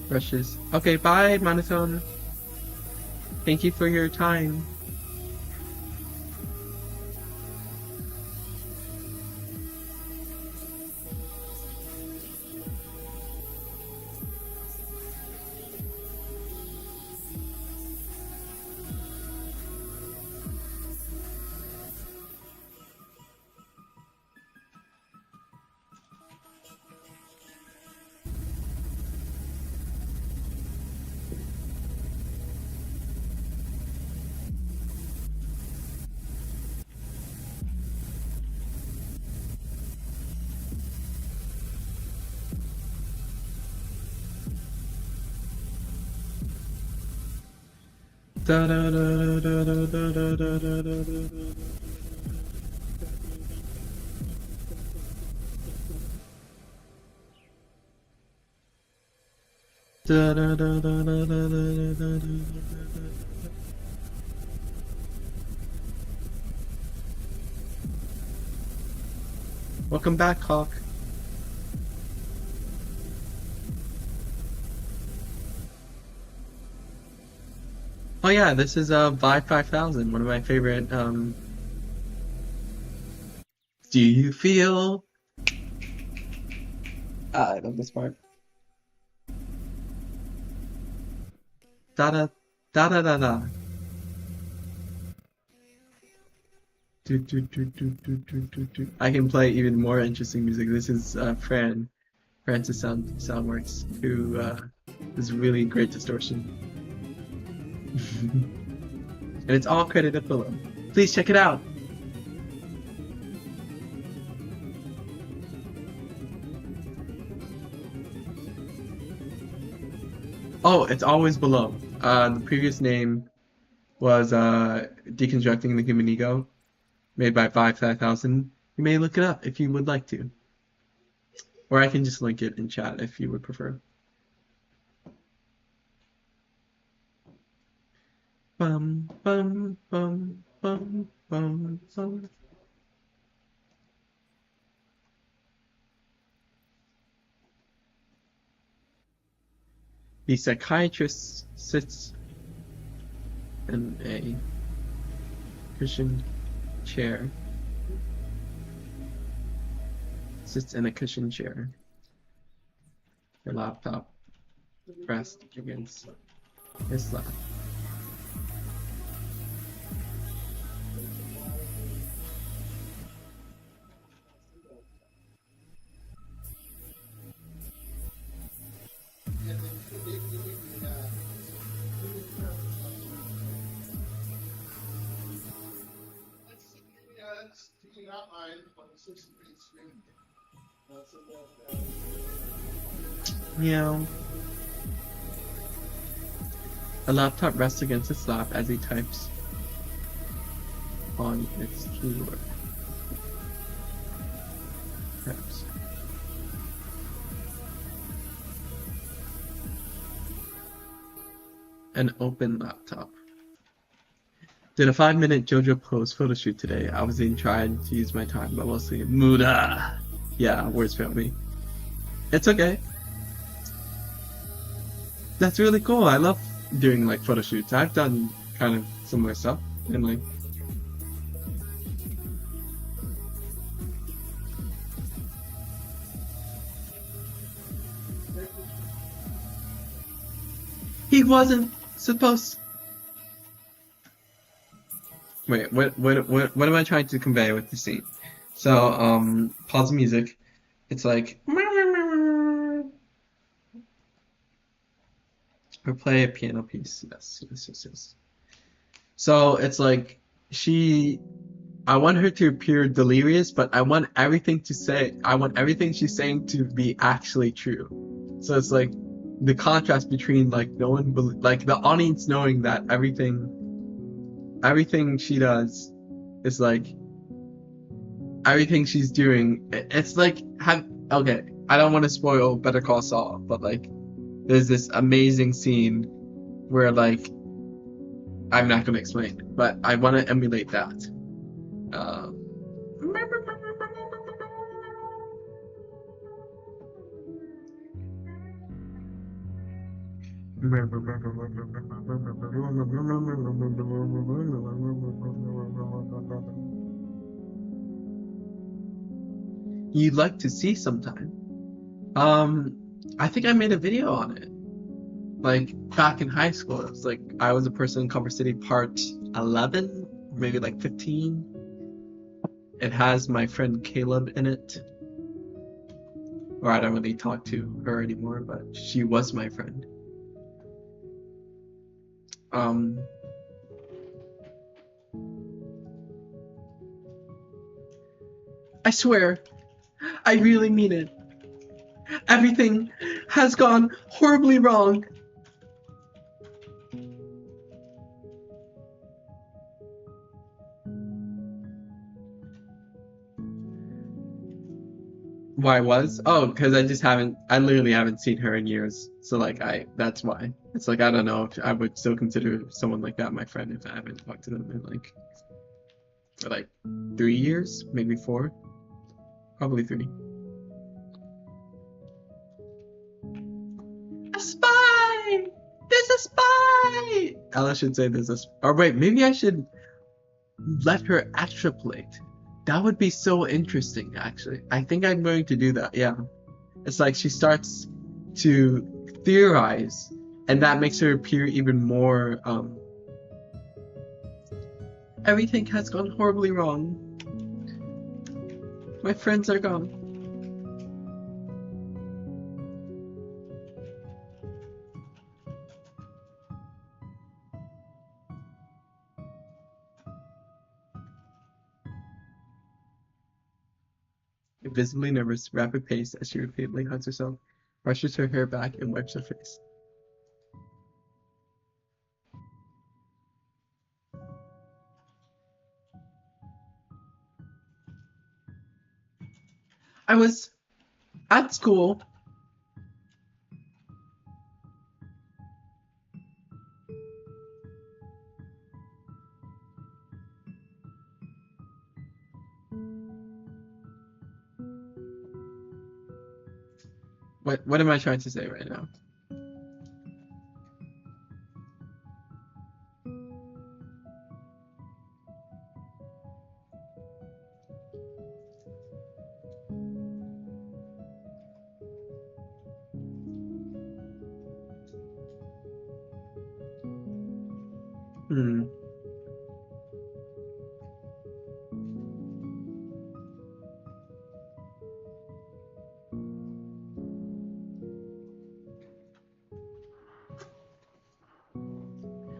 Brushes. Okay, bye, Monotone. Thank you for your time. Da da da da da da da da da da. Da da da da da da da da da. Welcome back, Hawk. Oh yeah, this is Vibe 5000, one of my favorite. Do you feel? I love this part. Da da da da da da. Do, do, do, do, do, do, do, do. I can play even more interesting music. This is Francis Soundworks, who is really great distortion. And it's all credited below. Please check it out. Oh, it's always below. The previous name was Deconstructing the Human Ego, made by Vibe 5000. You may look it up if you would like to. Or I can just link it in chat if you would prefer. Bum, bum, bum, bum, bum, bum. The psychiatrist sits in a cushioned chair sits in a cushion chair. Her laptop rests against his lap. Meow. A laptop rests against his lap as he types on its keyboard. Perhaps. An open laptop. Did a 5-minute JoJo pose photo shoot today. I was in trying to use my time, but mostly Muda. Yeah, words failed me. It's okay. That's really cool. I love doing like photo shoots. I've done kind of similar stuff and like he wasn't supposed. Wait, what am I trying to convey with the scene? So, pause the music. It's like or play a piano piece. Yes. So it's like I want her to appear delirious, but I want everything she's saying to be actually true. So it's like the contrast between like like the audience knowing that everything she does is like everything she's doing. It's like okay. I don't want to spoil Better Call Saul, but like there's this amazing scene where like I'm not gonna explain, but I want to emulate that. Uh, You'd like to see sometime. I think I made a video on it. Like back in high school, it was like I was a person in Culver City part 11, maybe like 15. It has my friend Caleb in it. Or I don't really talk to her anymore, but she was my friend. I swear, I really mean it. Everything has gone horribly wrong. Why was? Oh, because I literally haven't seen her in years. So like that's why. It's like I don't know if I would still consider someone like that my friend if I haven't talked to them in like for like 3 years, maybe 4, probably 3. A spy! There's a spy! Ella should say there's a or wait, maybe I should let her extrapolate. That would be so interesting, actually. I think I'm going to do that, yeah. It's like she starts to theorize, and that makes her appear even more, everything has gone horribly wrong. My friends are gone. Visibly nervous, rapid pace as she repeatedly hugs herself, brushes her hair back, and wipes her face. I was at school. What am I trying to say right now? Hmm.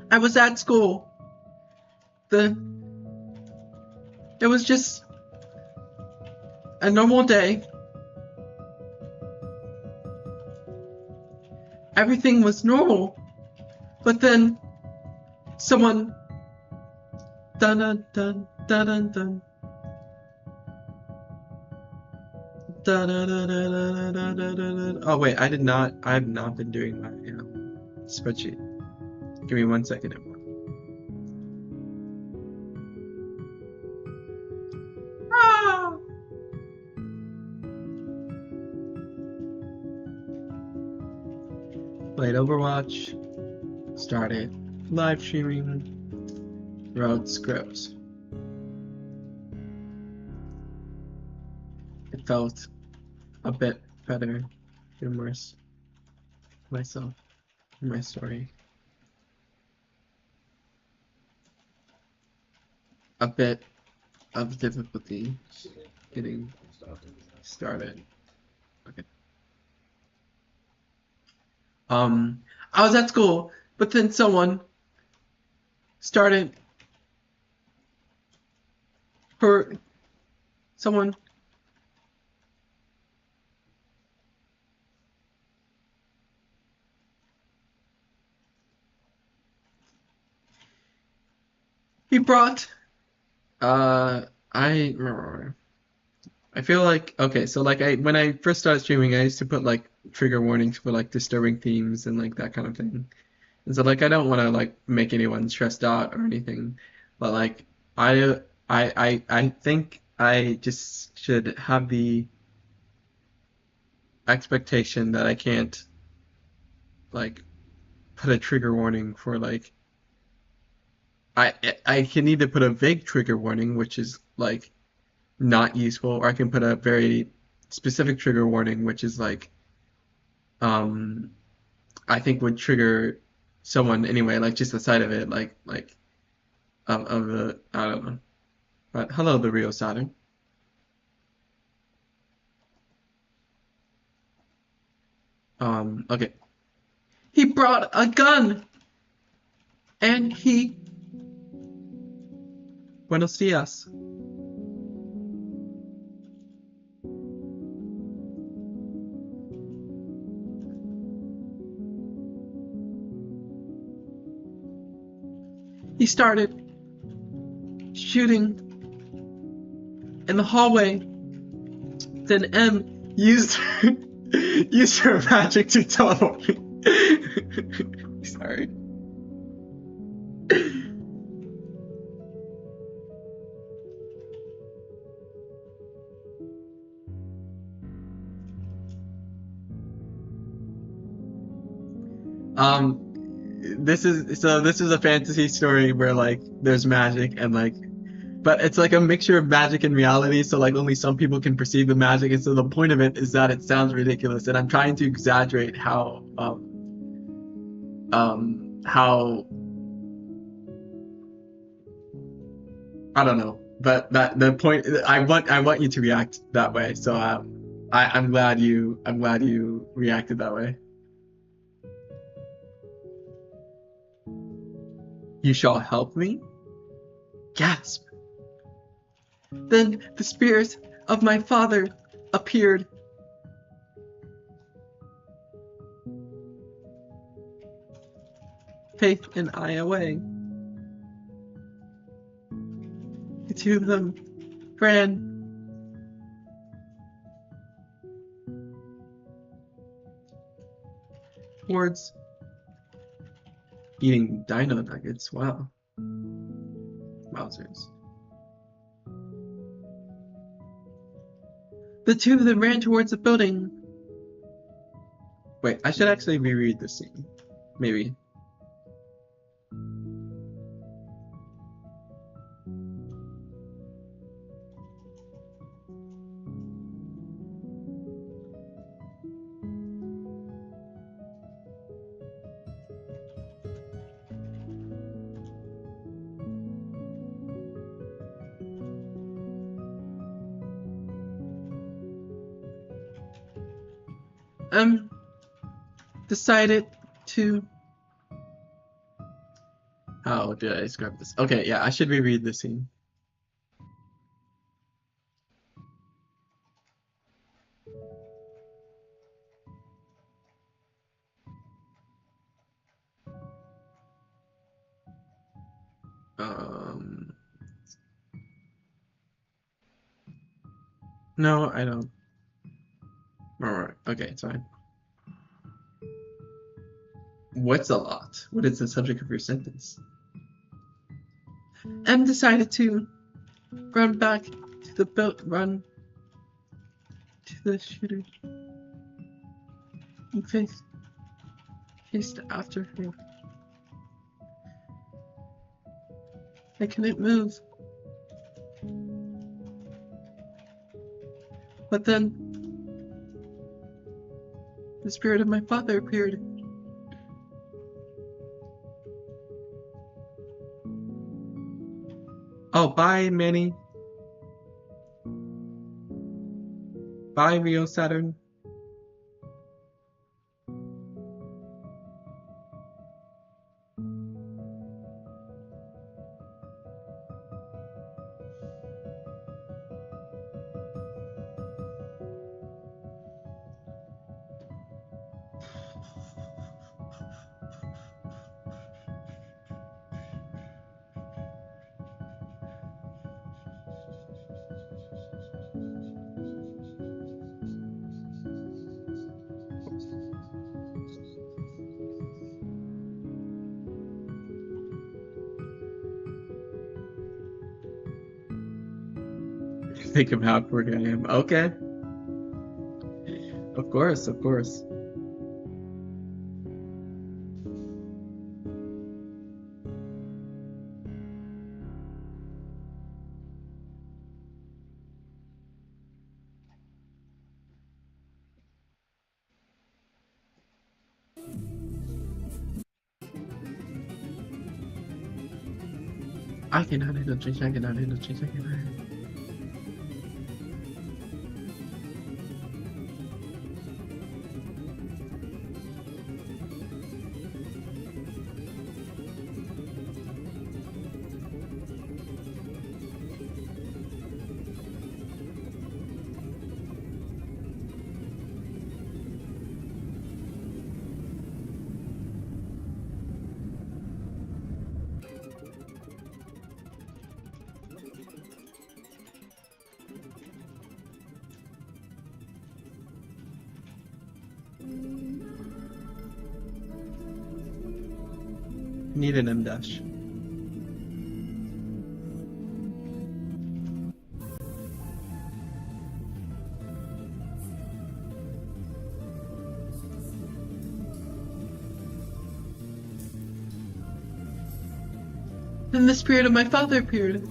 I was at school. The It was just a normal day. Everything was normal. But then someone dun dun dun dun dun dun dun dun dun dun dun dun dun. Oh wait, I have not been doing my spreadsheet. Give me 1 second. Ah! Played Overwatch. Started live streaming. Wrote scripts. It felt a bit better to immerse myself in my story. A bit of difficulty getting started. Okay. I was at school, but then started her someone he brought I I feel like okay, so like I when I first started streaming, I used to put like trigger warnings for like disturbing themes and like that kind of thing. And so like I don't want to like make anyone stressed out or anything, but like I I think I just should have the expectation that I can't like put a trigger warning for like I can either put a vague trigger warning, which is like not useful, or I can put a very specific trigger warning, which is like um I think would trigger someone anyway, like just the sight of it, like of the I don't know. But hello, the real Saturn. Okay. He brought a gun and he buenos dias. He started shooting in the hallway. Then M used used her magic to teleport me. Sorry. This is a fantasy story where like there's magic and like but it's like a mixture of magic and reality, so like only some people can perceive the magic, and so the point of it is that it sounds ridiculous, and I'm trying to exaggerate how I don't know, but that the point I want you to react that way, so I'm glad you reacted that way. You shall help me? Gasp! Then the spirit of my father appeared. Faith and I away. The two of them ran towards eating dino nuggets. Wow. Wowzers. The two of them ran towards the building. Wait, I should actually reread this scene. Maybe. decided to. How did I describe this? Okay, yeah, I should reread the scene. Um, no, I don't. Alright, okay, it's fine. What's a lot? What is the subject of your sentence? M decided to run back to the boat, run to the shooter. He chased after her. I couldn't move. But then the spirit of my father appeared. Oh, bye, Manny. Bye, Rio Saturn. Think of how poor I am. Okay. Of course, of course. I cannot handle change, I cannot handle change, I cannot handle. Need an M dash. Then the spirit of my father appeared.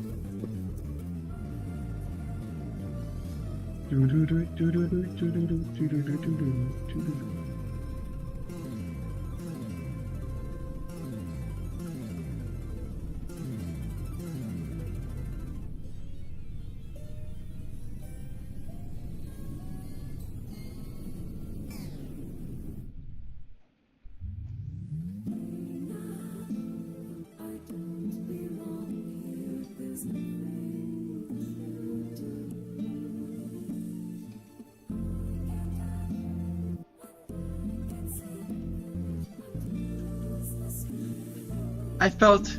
I felt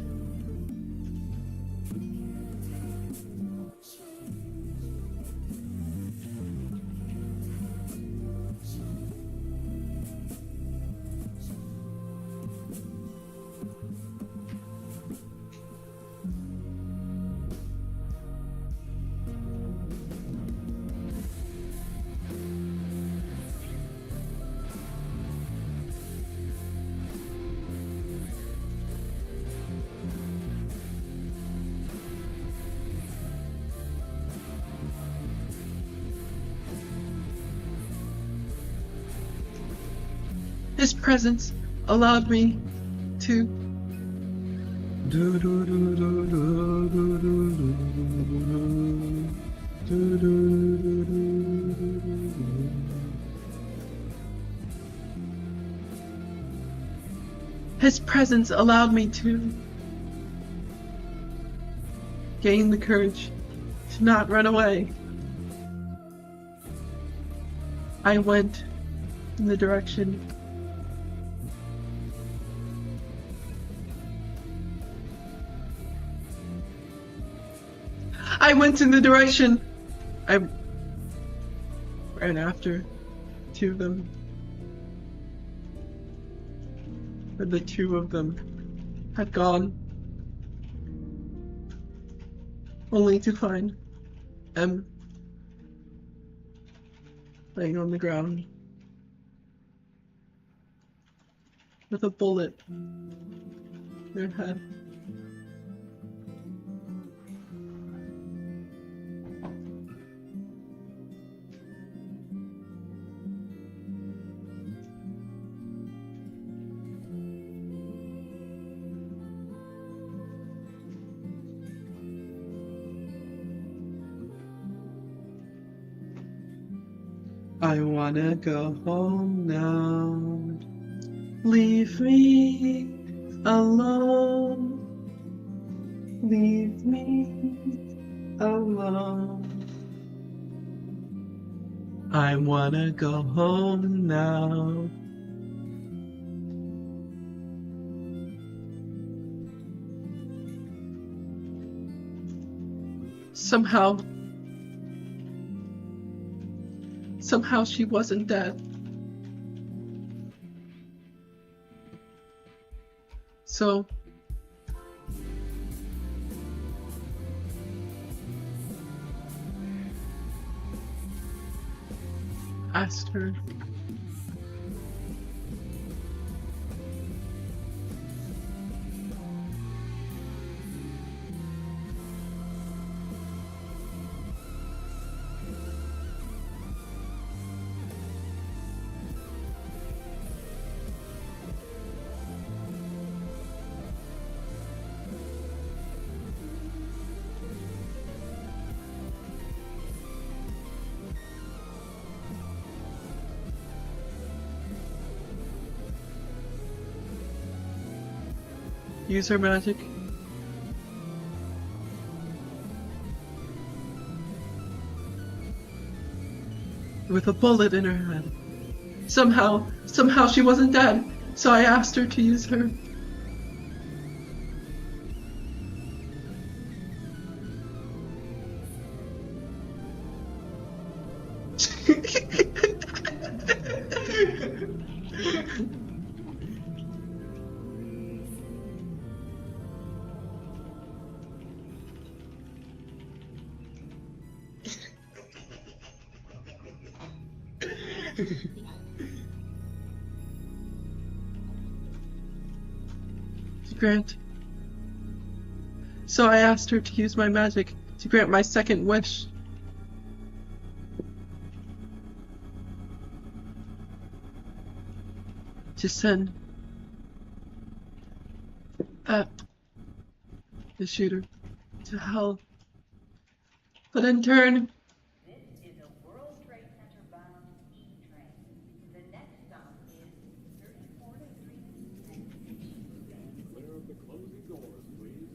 his presence allowed me to His presence allowed me to gain the courage to not run away. I went in the direction I ran after two of them. But the two of them had gone, only to find M laying on the ground with a bullet in their head. I wanna go home now. Leave me alone. Leave me alone. I wanna go home now. Somehow she wasn't dead. So asked her use her magic. With a bullet in her head. Somehow she wasn't dead, so I asked her to use her. So I asked her to use my magic to grant my second wish. To send the shooter to hell. But in turn, This is a World Trade Center bound E train. The next stop is 34 to 3 and Clear of the closing doors, please.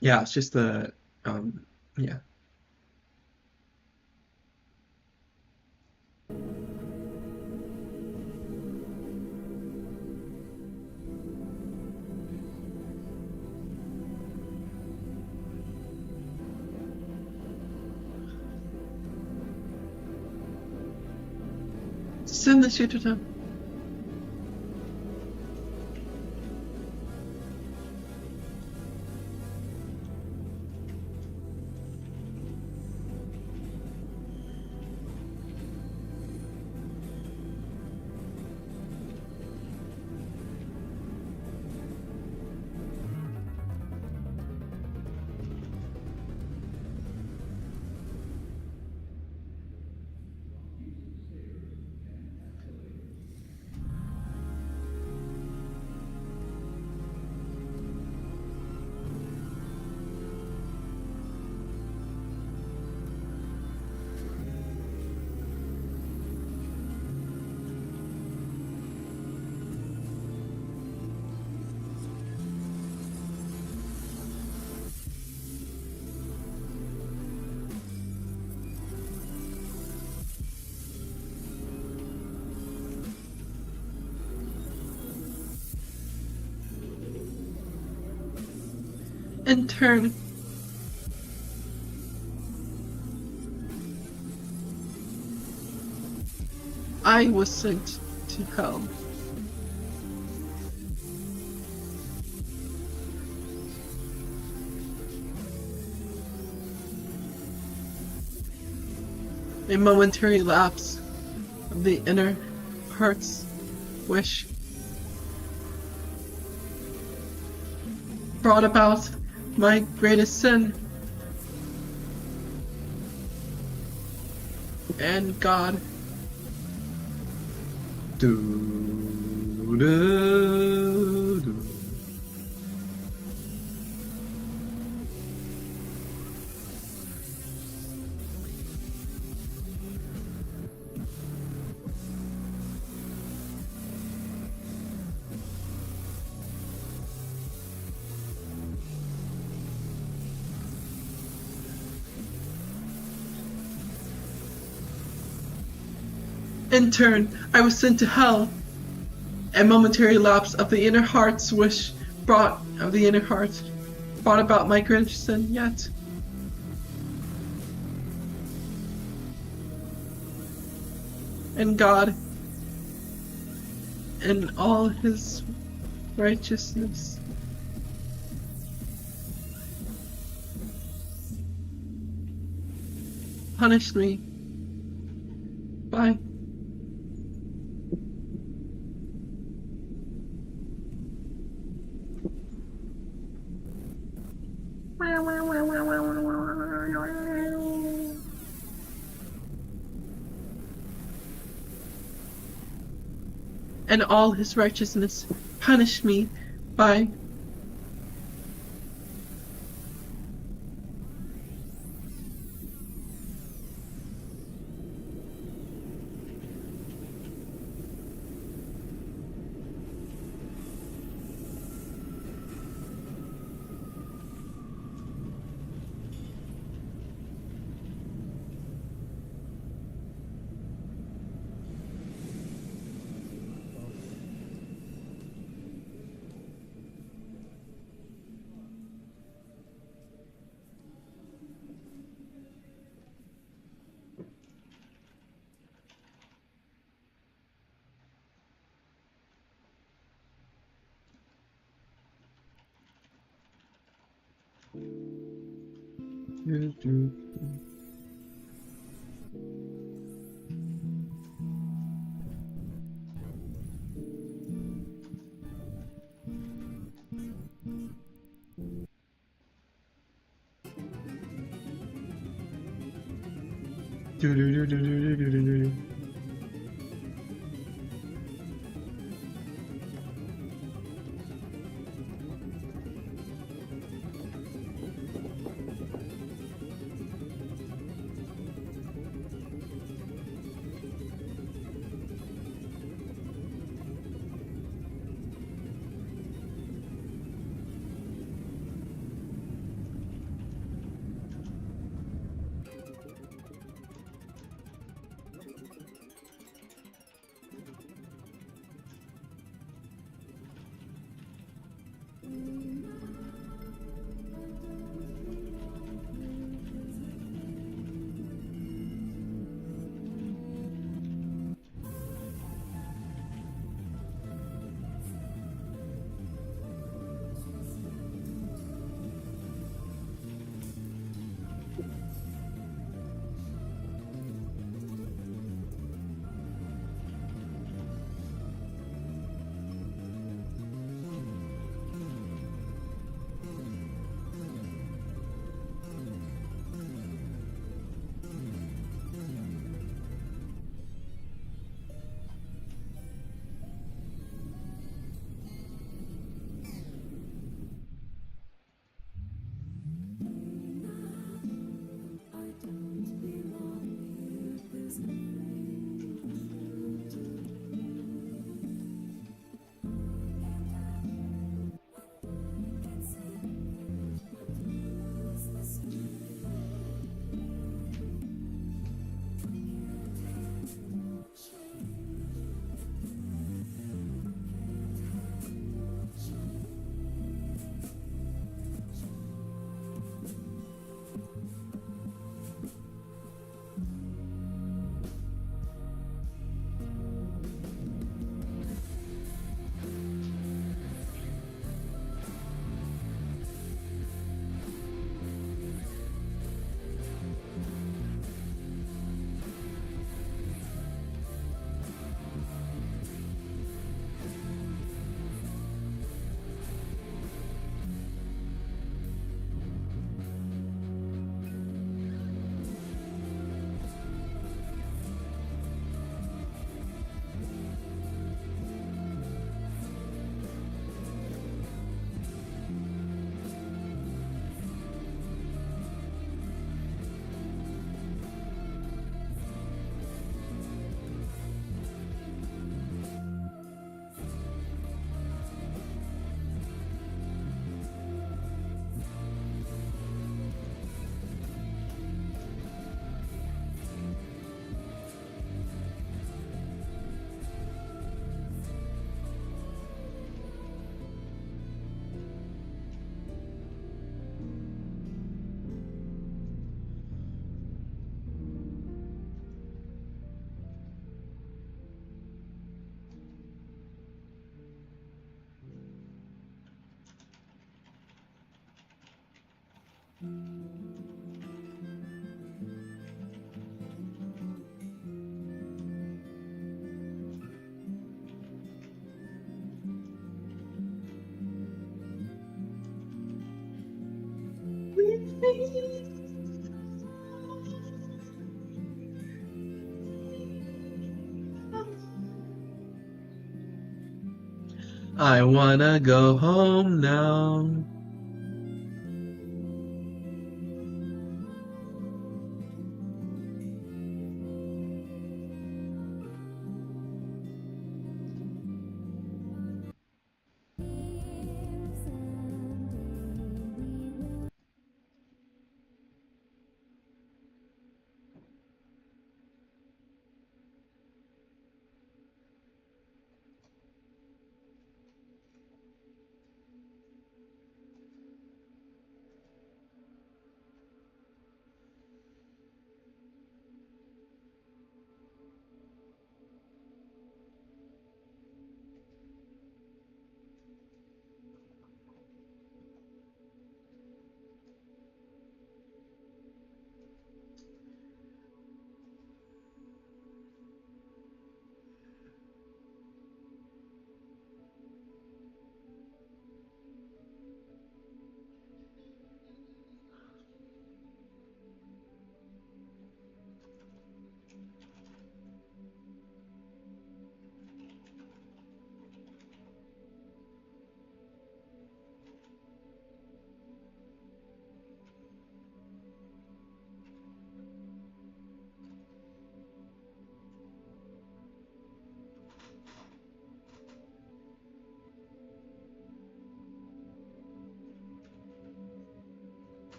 yeah, it's just the yeah. Send the shooter down. In turn, I was sent to hell. A momentary lapse of the inner heart's wish brought about my greatest sin, and God. In turn, I was sent to hell. A momentary lapse of the inner heart's wish brought about my greatest sin yet. And God, in all his righteousness, punished me by and all his righteousness punished me by I wanna go home now.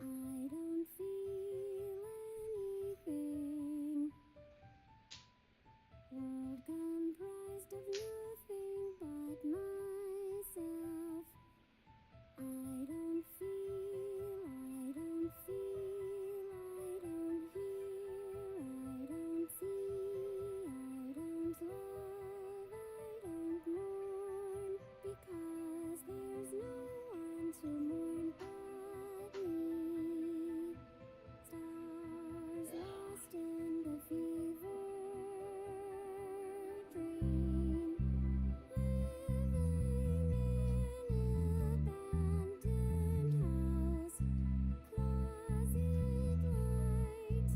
I don't feel anything. World comprised of nothing but myself. I don't feel, I don't feel, I don't hear, I don't see, I don't love, I don't mourn, because there's no one to mourn but me. Stars lost in the fever dream, living in an abandoned house, closet light,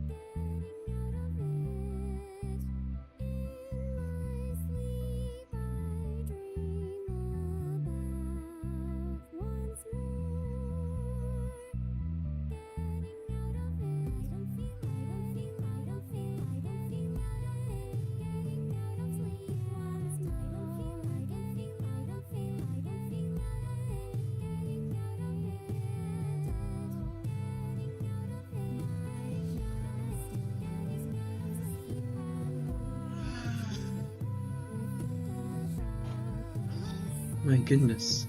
getting out of it. In my sleep I dream about once more. Getting out of it. I don't feel, I don't feel, I don't feel, I don't feel out of it. Getting out of sleep once more. I don't feel, I don't feel, I don't feel, I don't feel out of it. Getting out of it. Getting out of it. Getting out of sleep My goodness.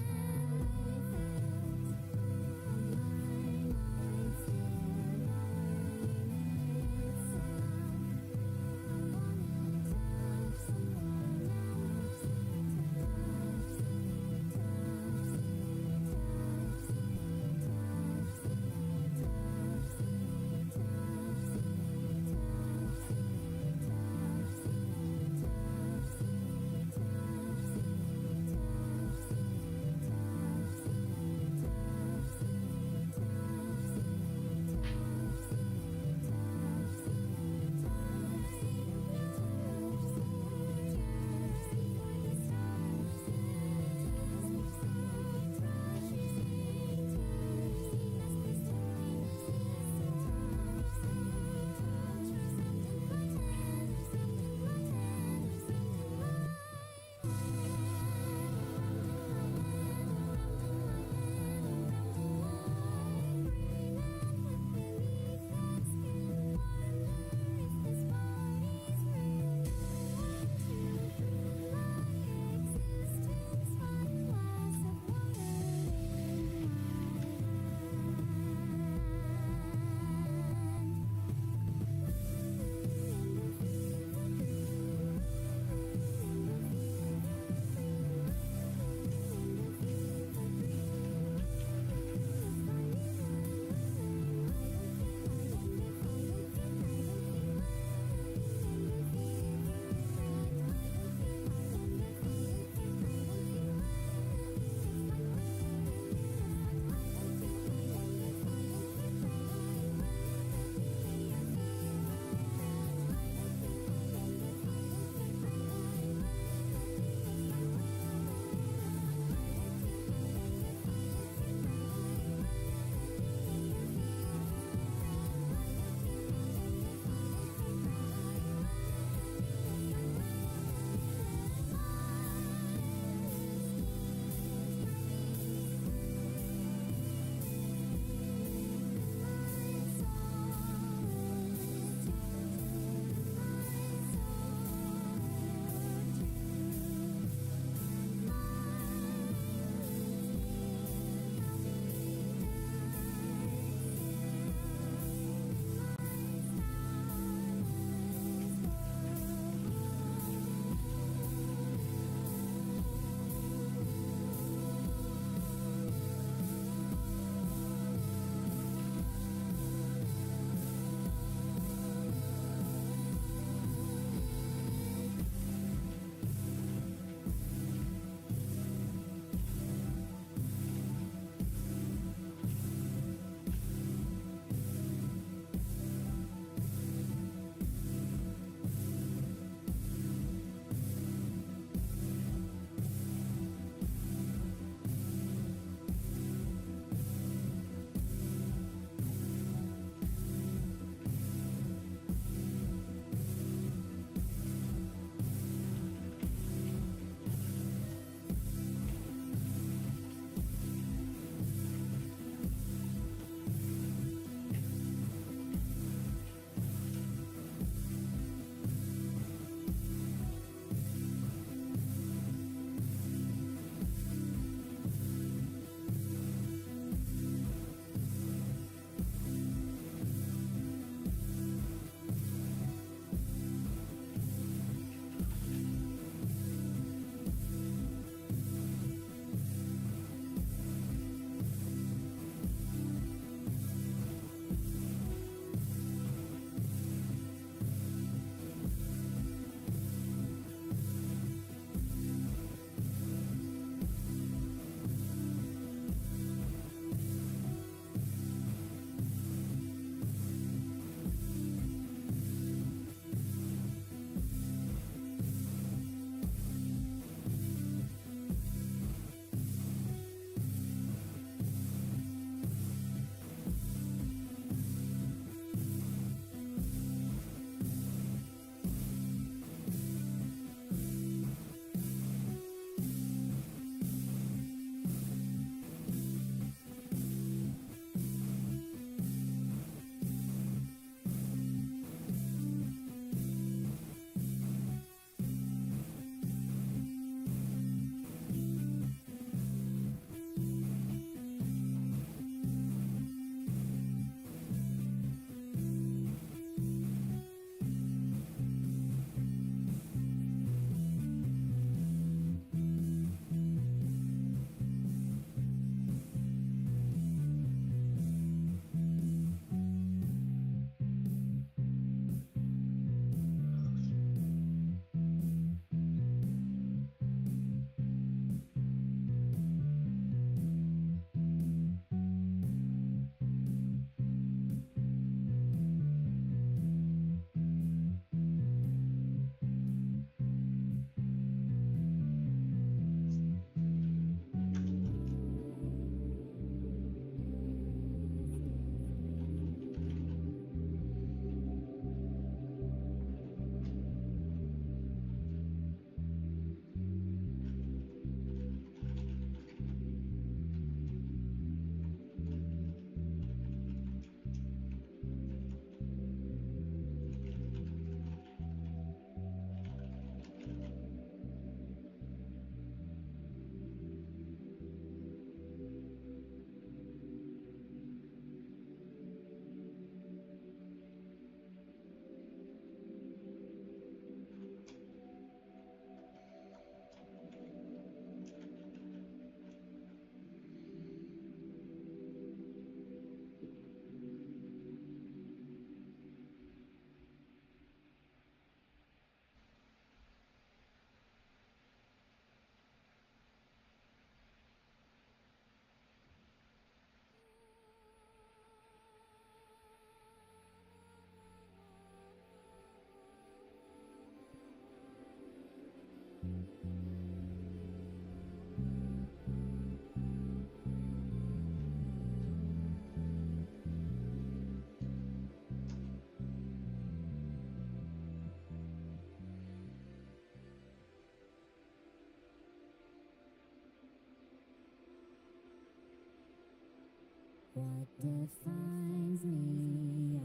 What defines me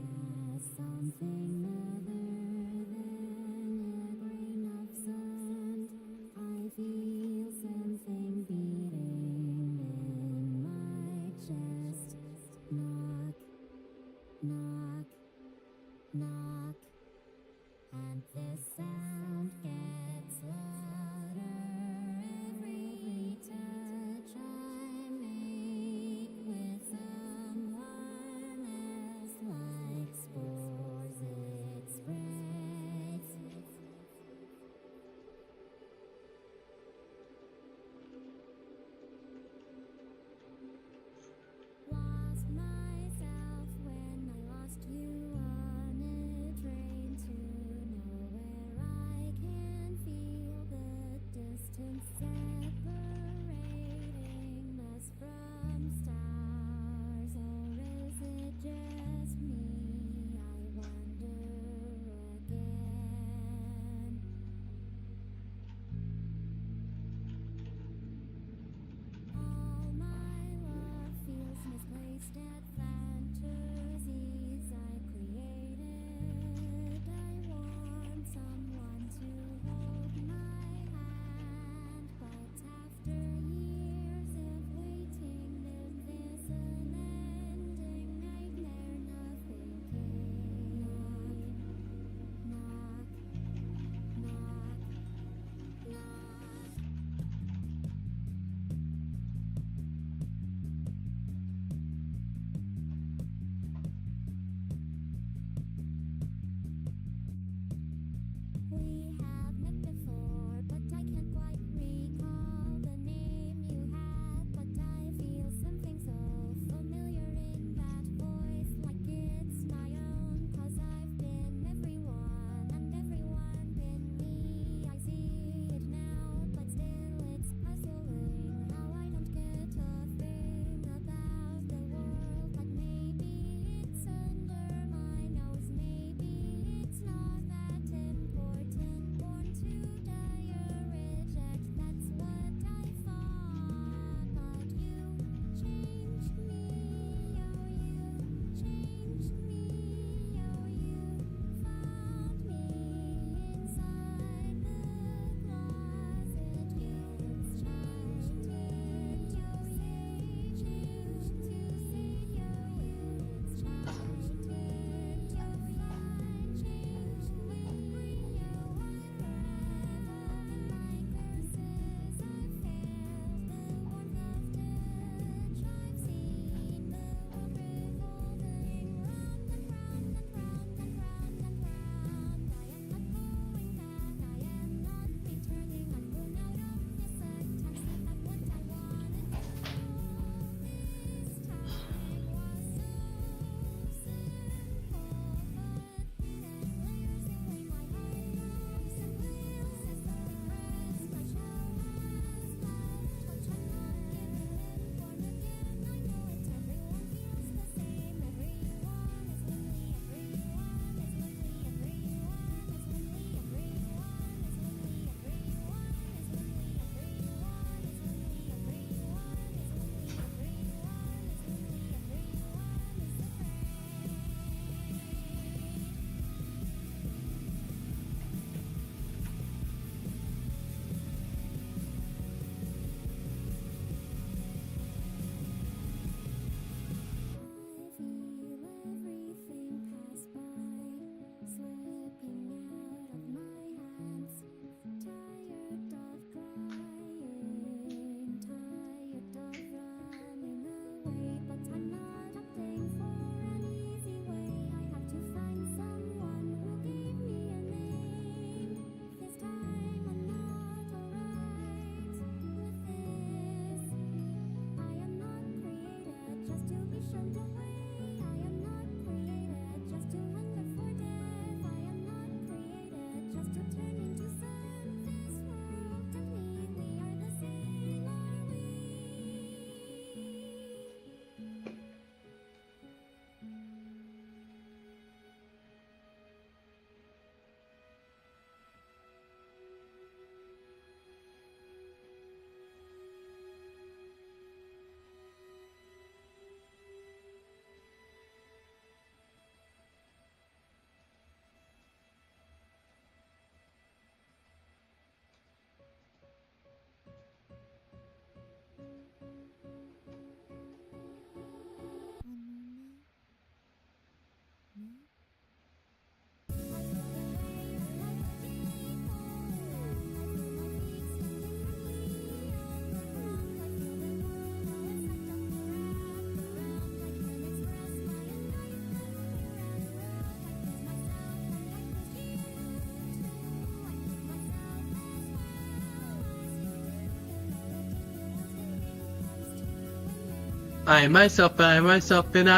as something other than a grain of sand? I feel something beating in my chest. Knock, knock, knock. And the sound gets louder every touch I make with someone else. Like spores it spreads. Lost myself when I lost you on it. I myself, and